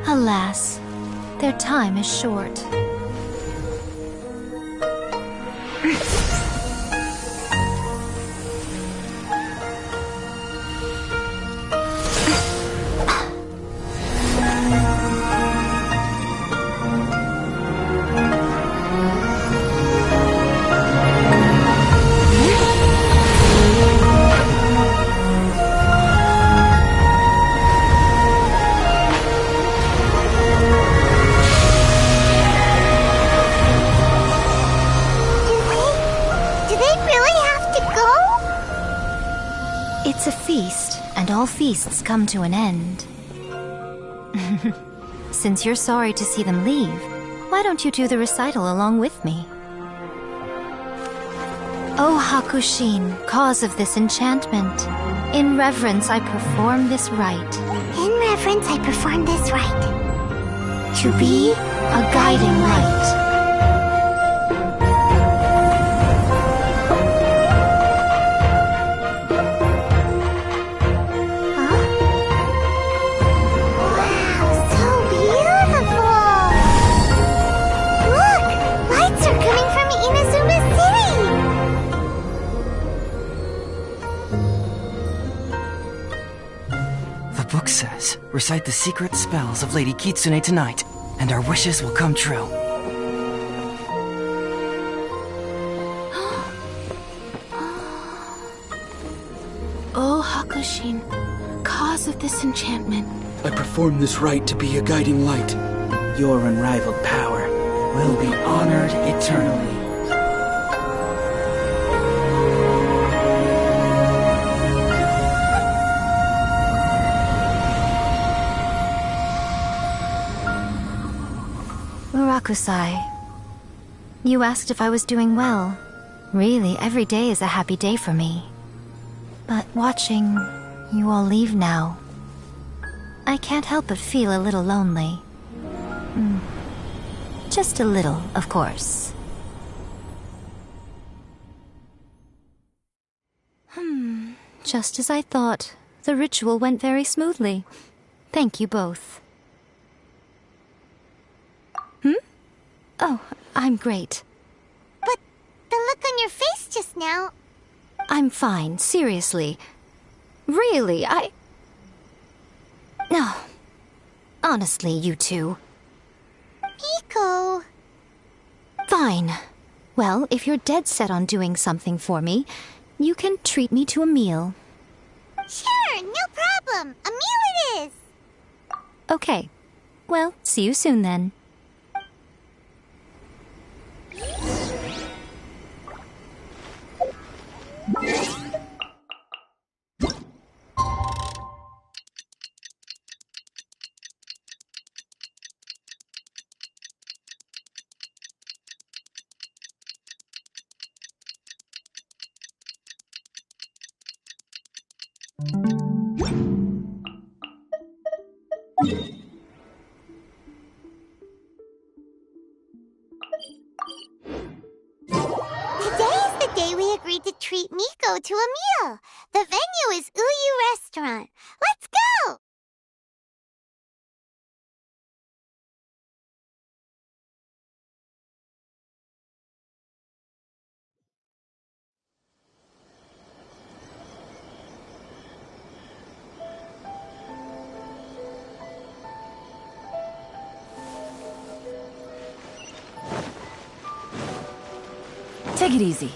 Alas, their time is short. It's a feast, and all feasts come to an end. Since you're sorry to see them leave, why don't you do the recital along with me? O Hakushin, cause of this enchantment, in reverence I perform this rite. In reverence I perform this rite. To be a guiding light. Recite the secret spells of Lady Kitsune tonight, and our wishes will come true. O Hakushin, cause of this enchantment. I perform this rite to be a guiding light. Your unrivaled power will be honored eternally. Murakusai, you asked if I was doing well. Really, every day is a happy day for me. But watching you all leave now, I can't help but feel a little lonely. Just a little, of course. Just as I thought. The ritual went very smoothly. Thank you both. Oh, I'm great. But the look on your face just now... I'm fine, seriously. Really, No. Honestly, you two. Eiko... Fine. Well, if you're dead set on doing something for me, you can treat me to a meal. Sure, no problem. A meal it is. Okay. Well, see you soon then. To treat Miko to a meal. The venue is Uyu Restaurant. Let's go! Take it easy.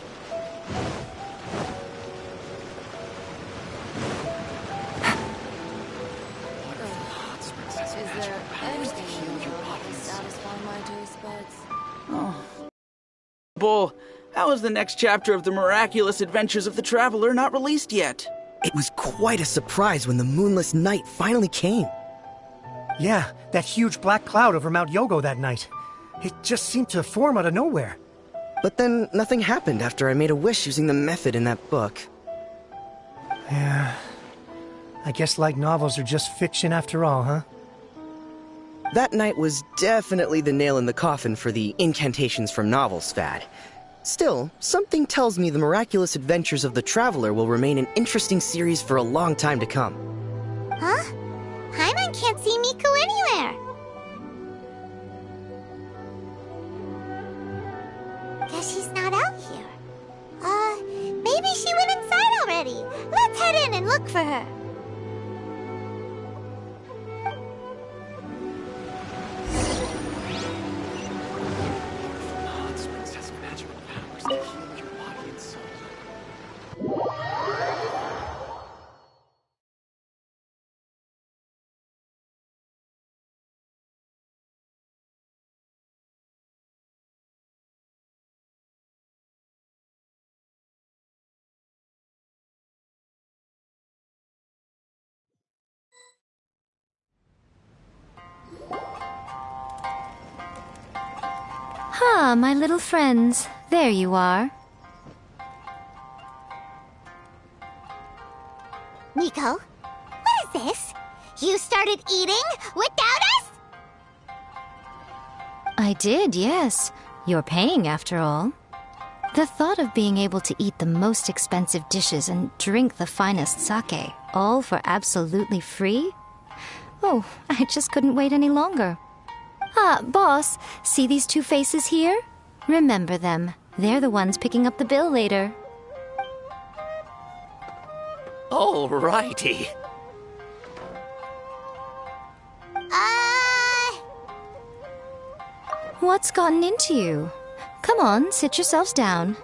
How is the next chapter of the miraculous adventures of the Traveler not released yet? It was quite a surprise when the moonless night finally came. Yeah, that huge black cloud over Mount Yogo that night. It just seemed to form out of nowhere. But then nothing happened after I made a wish using the method in that book. Yeah. I guess light novels are just fiction after all, huh? That night was definitely the nail in the coffin for the incantations from novels fad. Still, something tells me the miraculous adventures of the Traveler will remain an interesting series for a long time to come. Huh? Paimon can't see Miko anywhere. Guess she's not out here. Maybe she went inside already. Let's head in and look for her. Ah, my little friends. There you are. Miko, what is this? You started eating without us? I did, yes. You're paying after all. The thought of being able to eat the most expensive dishes and drink the finest sake, all for absolutely free? Oh, I just couldn't wait any longer. Ah, boss, see these two faces here? Remember them. They're the ones picking up the bill later. Alrighty. What's gotten into you? Come on, sit yourselves down.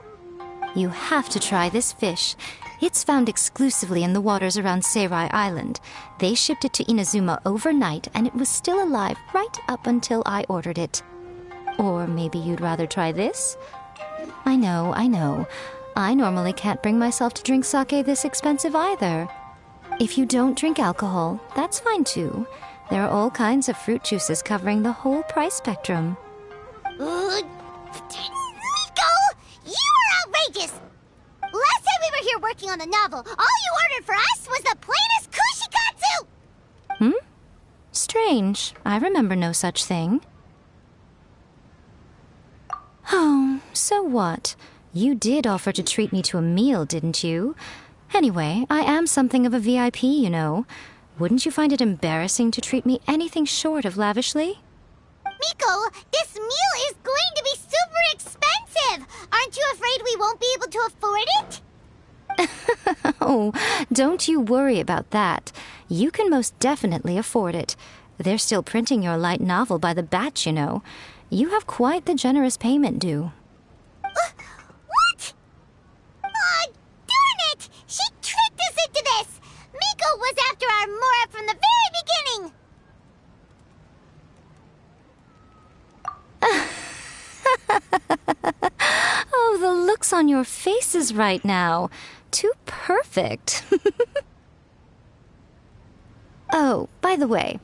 You have to try this fish. It's found exclusively in the waters around Seirai Island. They shipped it to Inazuma overnight, and it was still alive right up until I ordered it. Or maybe you'd rather try this? I know. I normally can't bring myself to drink sake this expensive either. If you don't drink alcohol, that's fine too. There are all kinds of fruit juices covering the whole price spectrum. Miko! You are outrageous! Last time we were here working on the novel, all you ordered for us was the plainest kushikatsu! Strange. I remember no such thing. Oh, so what? You did offer to treat me to a meal, didn't you? Anyway, I am something of a VIP, you know. Wouldn't you find it embarrassing to treat me anything short of lavishly? Miko, this meal is going to be super expensive! Aren't you afraid we won't be able to afford it? Oh, don't you worry about that. You can most definitely afford it. They're still printing your light novel by the batch, you know. You have quite the generous payment due. What? Oh, darn it! She tricked us into this! Miko was after our Mora from the very beginning! Oh, the looks on your faces right now. Too perfect. Oh, by the way,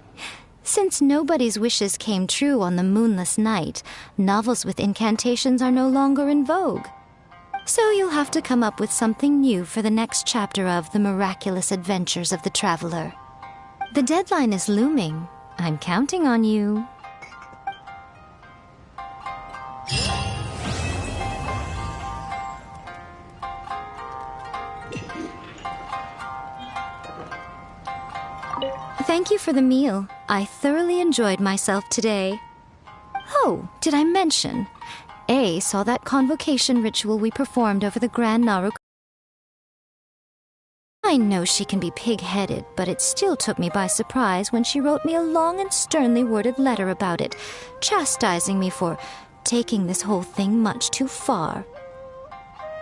since nobody's wishes came true on the moonless night, novels with incantations are no longer in vogue. So you'll have to come up with something new for the next chapter of The Miraculous Adventures of the Traveler. The deadline is looming. I'm counting on you. Thank you for the meal. I thoroughly enjoyed myself today. Oh, did I mention? A saw that convocation ritual we performed over the Grand Naru. I know she can be pig-headed, but it still took me by surprise when she wrote me a long and sternly worded letter about it, chastising me for taking this whole thing much too far.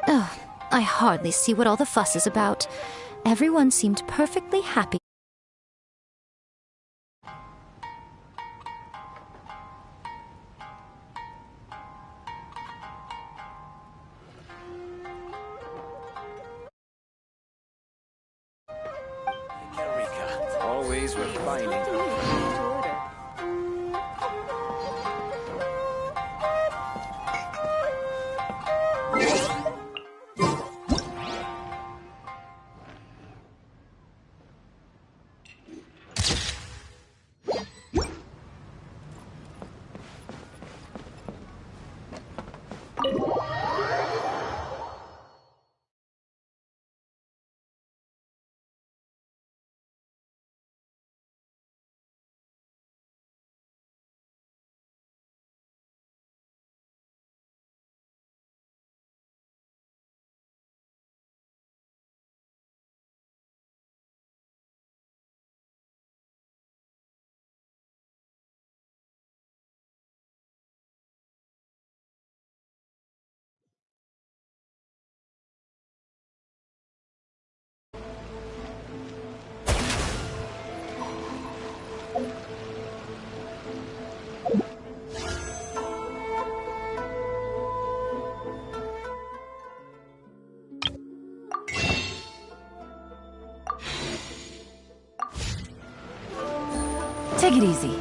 Oh, I hardly see what all the fuss is about. Everyone seemed perfectly happy. Always refining. Take it easy.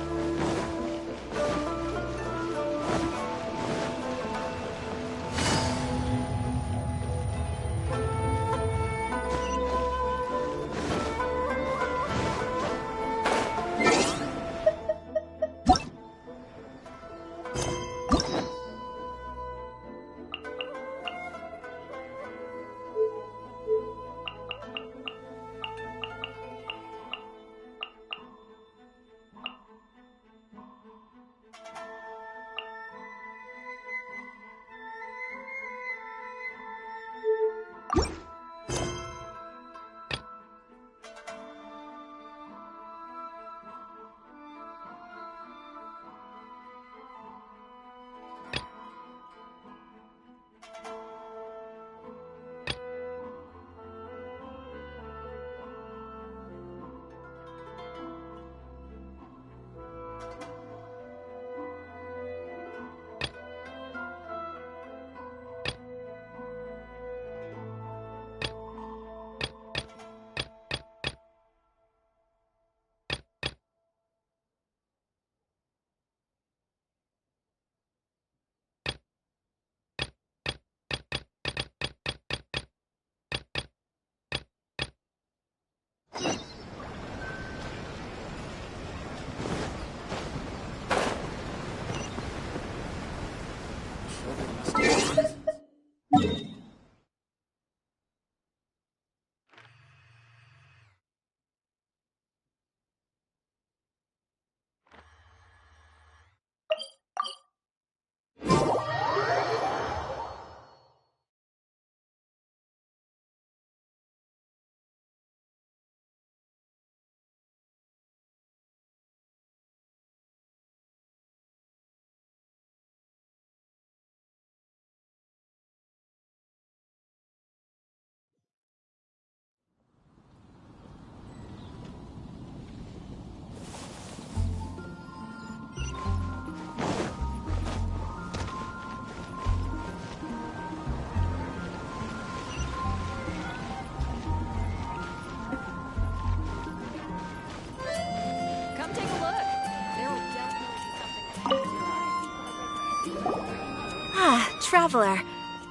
Traveler,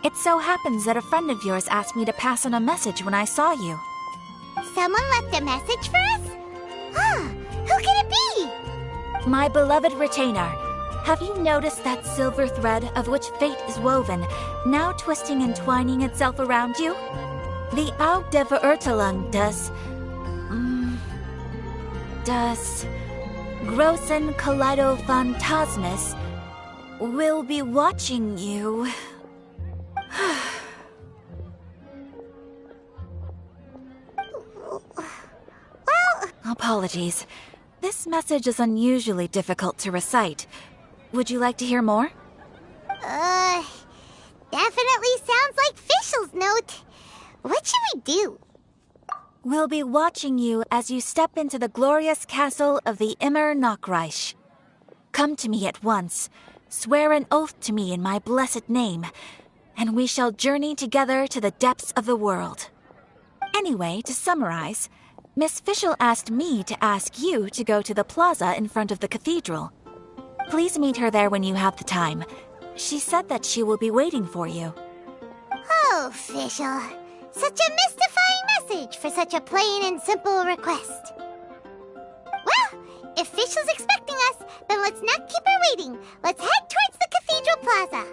it so happens that a friend of yours asked me to pass on a message when I saw you. Someone left a message for us? Who can it be? My beloved retainer, have you noticed that silver thread of which fate is woven, now twisting and twining itself around you? The Aug der Verurteilung does Großen Kaleido Phantasmus will be watching you. Apologies. This message is unusually difficult to recite. Would you like to hear more? Definitely sounds like Fischl's note. What should we do? We'll be watching you as you step into the glorious castle of the Immer Nachreich. Come to me at once, swear an oath to me in my blessed name, and we shall journey together to the depths of the world. Anyway, to summarize, Miss Fischl asked me to ask you to go to the plaza in front of the cathedral. Please meet her there when you have the time. She said that she will be waiting for you. Oh, Fischl. Such a mystifying message for such a plain and simple request. Well, if Fischl's expecting us, then let's not keep her waiting. Let's head towards the cathedral plaza.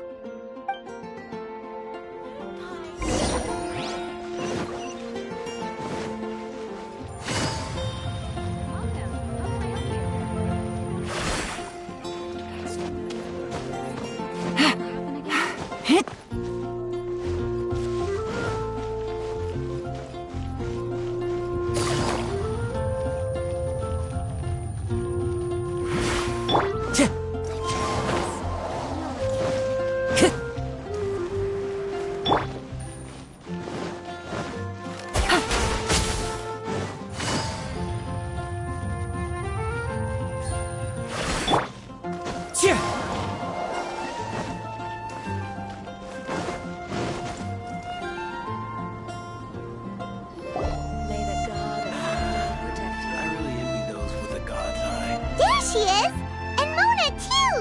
She is! And Mona, too!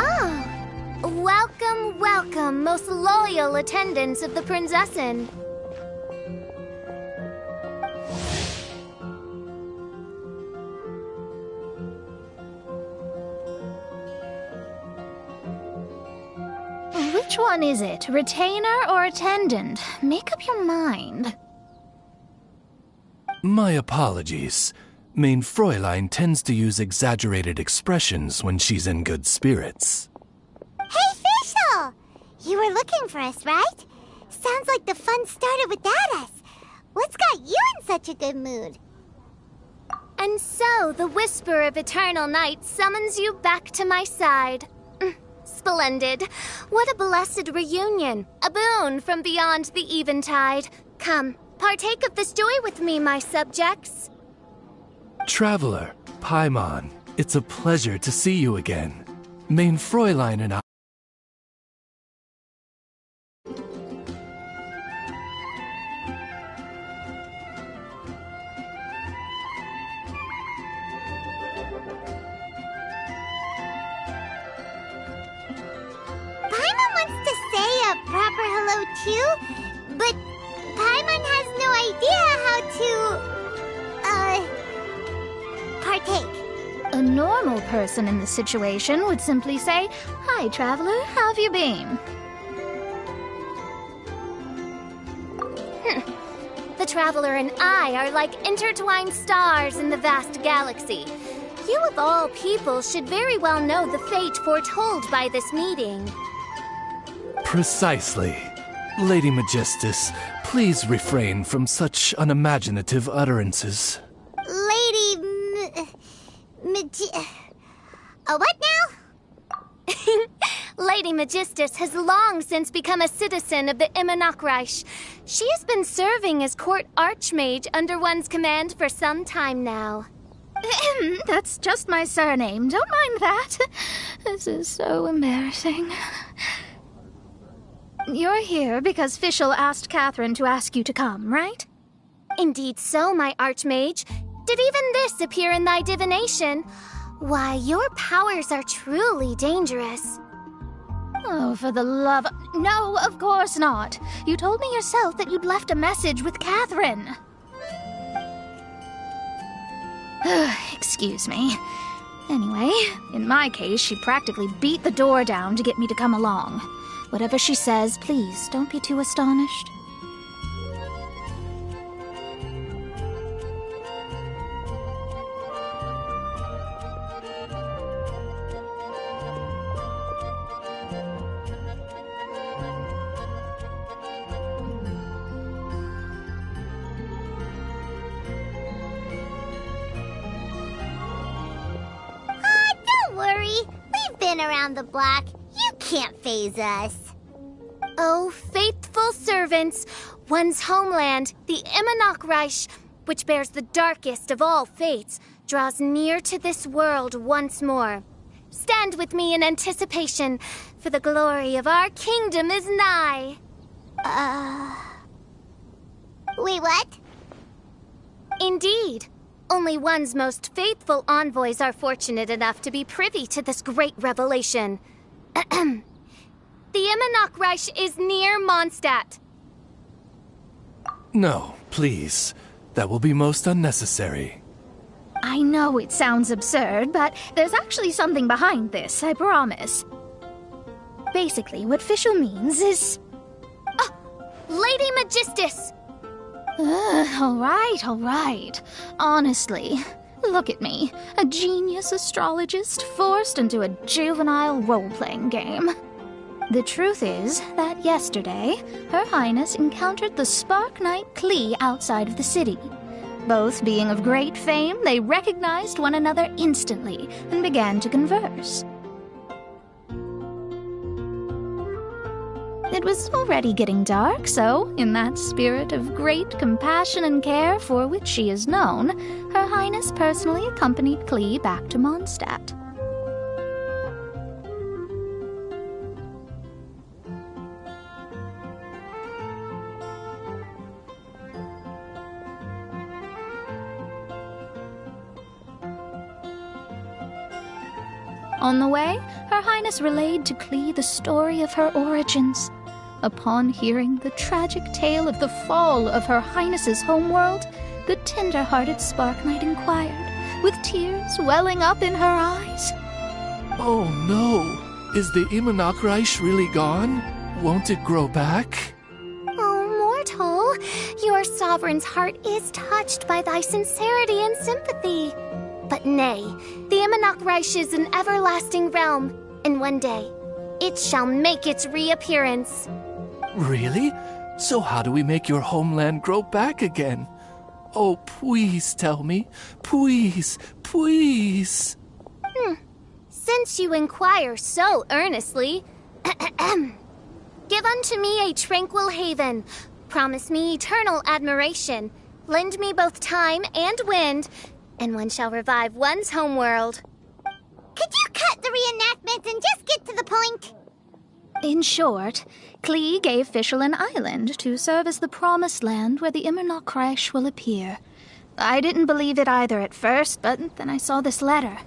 Oh. Welcome, welcome, most loyal attendants of the Prinzessin. Which one is it? Retainer or attendant? Make up your mind. My apologies. Main Fräulein tends to use exaggerated expressions when she's in good spirits. Hey, Fischl! You were looking for us, right? Sounds like the fun started without us. What's got you in such a good mood? And so, the whisper of eternal night summons you back to my side. Splendid. What a blessed reunion. A boon from beyond the eventide. Come, partake of this joy with me, my subjects. Traveler, Paimon, it's a pleasure to see you again. Main Fräulein and I... Paimon wants to say a proper hello too, but Paimon has no idea how to, partake. A normal person in this situation would simply say, "Hi, traveler, how have you been?" The traveler and I are like intertwined stars in the vast galaxy. You of all people should very well know the fate foretold by this meeting. Precisely. Lady Magistus, please refrain from such unimaginative utterances. What now? Lady Magistus has long since become a citizen of the Immer Nachreich. She has been serving as court archmage under one's command for some time now. That's just my surname. Don't mind that. This is so embarrassing. You're here because Fischl asked Catherine to ask you to come, right? Indeed so, my archmage. Did even this appear in thy divination? Why, your powers are truly dangerous. Oh, for the love... No, of course not. You told me yourself that you'd left a message with Catherine. Excuse me. Anyway, in my case, she practically beat the door down to get me to come along. Whatever she says, please don't be too astonished. Don't worry. We've been around the block. You can't faze us. Oh, faithful servants, one's homeland, the Imanok Reich, which bears the darkest of all fates, draws near to this world once more. Stand with me in anticipation, for the glory of our kingdom is nigh. Wait, what? Indeed. Only one's most faithful envoys are fortunate enough to be privy to this great revelation. The Imanok Reich is near Mondstadt. No, please. That will be most unnecessary. I know it sounds absurd, but there's actually something behind this, I promise. Basically, what Fischl means is... Lady Magistus! All right. Honestly, look at me. A genius astrologist forced into a juvenile role-playing game. The truth is that yesterday, Her Highness encountered the Spark Knight Klee outside of the city. Both being of great fame, they recognized one another instantly and began to converse. It was already getting dark, so, in that spirit of great compassion and care for which she is known, Her Highness personally accompanied Klee back to Mondstadt. On the way, Her Highness relayed to Klee the story of her origins. Upon hearing the tragic tale of the fall of Her Highness's homeworld, the tender-hearted Spark Knight inquired, with tears welling up in her eyes. Oh no! Is the Imanok Reich really gone? Won't it grow back? Oh, mortal, your sovereign's heart is touched by thy sincerity and sympathy. But nay, the Imanok Reich is an everlasting realm, and one day, it shall make its reappearance. Really? So how do we make your homeland grow back again? Oh, please tell me. Please. Since you inquire so earnestly, give unto me a tranquil haven, promise me eternal admiration, lend me both time and wind, and one shall revive one's homeworld. Could you cut the reenactment and just get to the point? In short, Klee gave Fischl an island to serve as the promised land where the Imanok Reich will appear. I didn't believe it either at first, but then I saw this letter.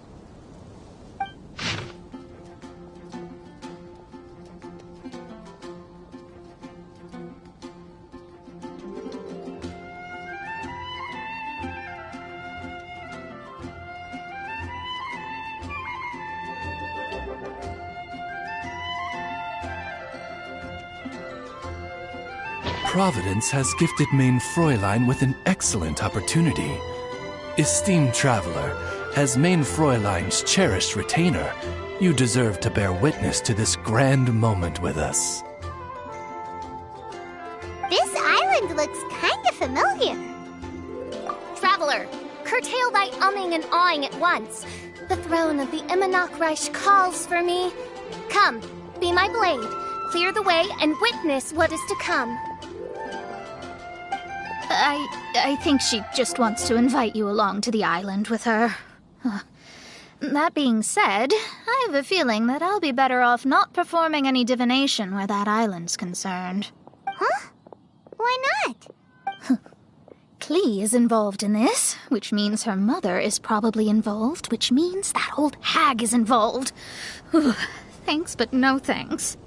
Providence has gifted Main Fräulein with an excellent opportunity. Esteemed traveler, as Main Fräulein's cherished retainer, you deserve to bear witness to this grand moment with us. This island looks kind of familiar. Traveler, curtail thy umming and awing at once. The throne of the Imanok Reich calls for me. Come, be my blade, clear the way, and witness what is to come. I think she just wants to invite you along to the island with her. That being said, I have a feeling that I'll be better off not performing any divination where that island's concerned. Huh? Why not? Klee is involved in this, which means her mother is probably involved, which means that old hag is involved. Thanks, but no thanks.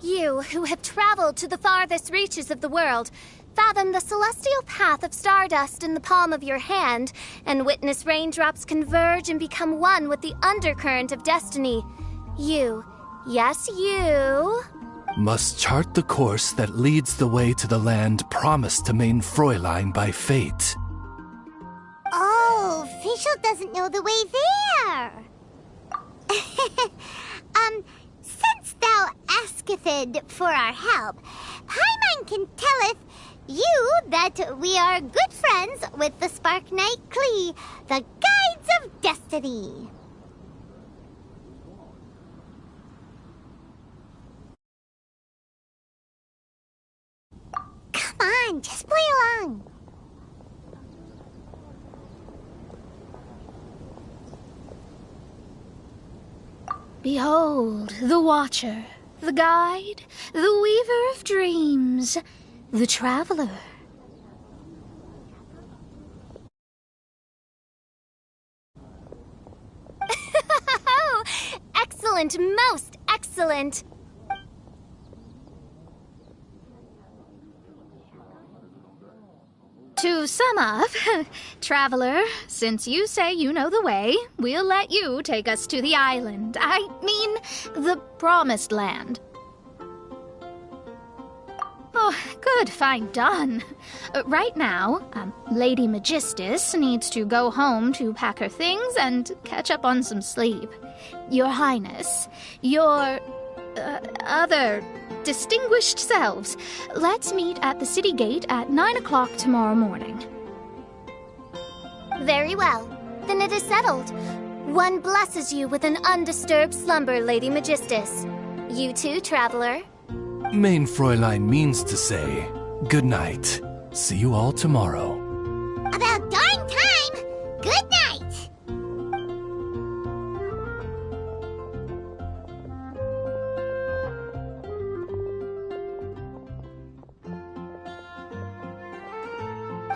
You, who have traveled to the farthest reaches of the world, fathom the celestial path of stardust in the palm of your hand, and witness raindrops converge and become one with the undercurrent of destiny. You, yes, you... must chart the course that leads the way to the land promised to main Fräulein by fate. Oh, Fischl doesn't know the way there. Since thou asketh for our help, Paimon can telleth you that we are good friends with the Spark Knight Klee, the Guides of Destiny. Come on, just play along. Behold, the Watcher, the Guide, the Weaver of Dreams, the Traveler. Excellent, most excellent. To sum up, Traveler, since you say you know the way, we'll let you take us to the island. I mean, the Promised Land. Oh, good, fine, done. Right now, Lady Magistus needs to go home to pack her things and catch up on some sleep. Your Highness, your other distinguished selves, let's meet at the city gate at 9 o'clock tomorrow morning. Very well. Then it is settled. One blesses you with an undisturbed slumber, Lady Magistus. You too, Traveler. Main Fräulein means to say, good night. See you all tomorrow. About darn time! Good night!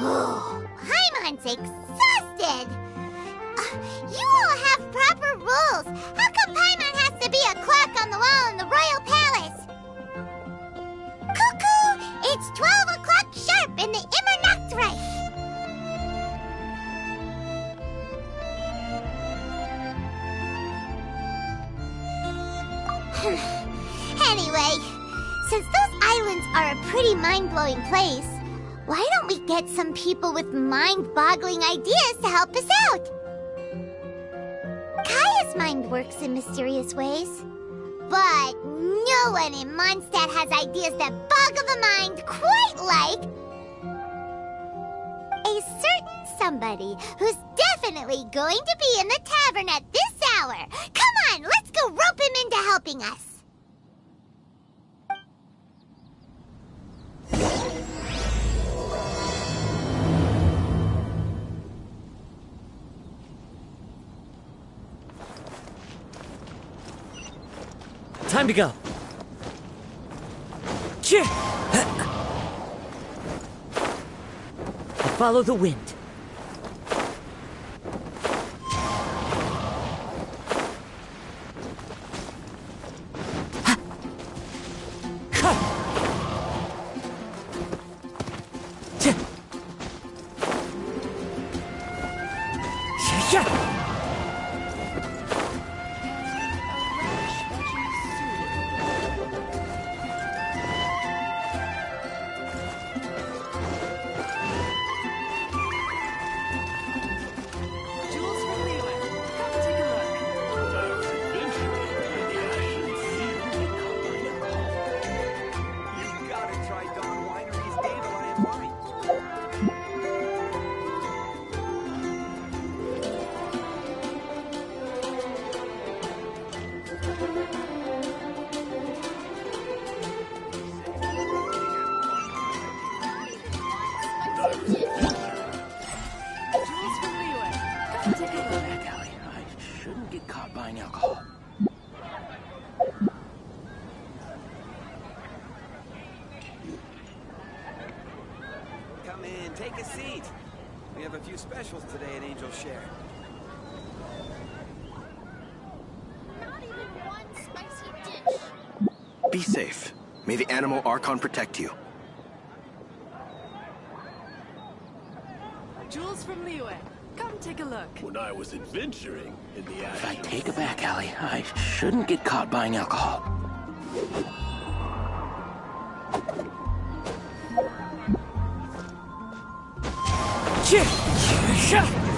Oh, Paimon's exhausted! You all have proper rules. How come Paimon has to be a clock on the wall in the royal palace? Cuckoo! It's 12 o'clock sharp in the Immernachtreich! Anyway, since those islands are a pretty mind-blowing place, why don't we get some people with mind-boggling ideas to help us out? Kaya's mind works in mysterious ways, but no one in Mondstadt has ideas that boggle the mind quite like a certain somebody who's definitely going to be in the tavern at this hour. Come on, let's go rope him into helping us. Time to go. Follow the wind. Come in. Take a seat. We have a few specials today at Angel Share. Not even one spicy dish. Be safe. May the animal Archon protect you. Jewels from Liyue. Come take a look. When I was adventuring in the If I take it back, Allie, I shouldn't get caught buying alcohol. Chip!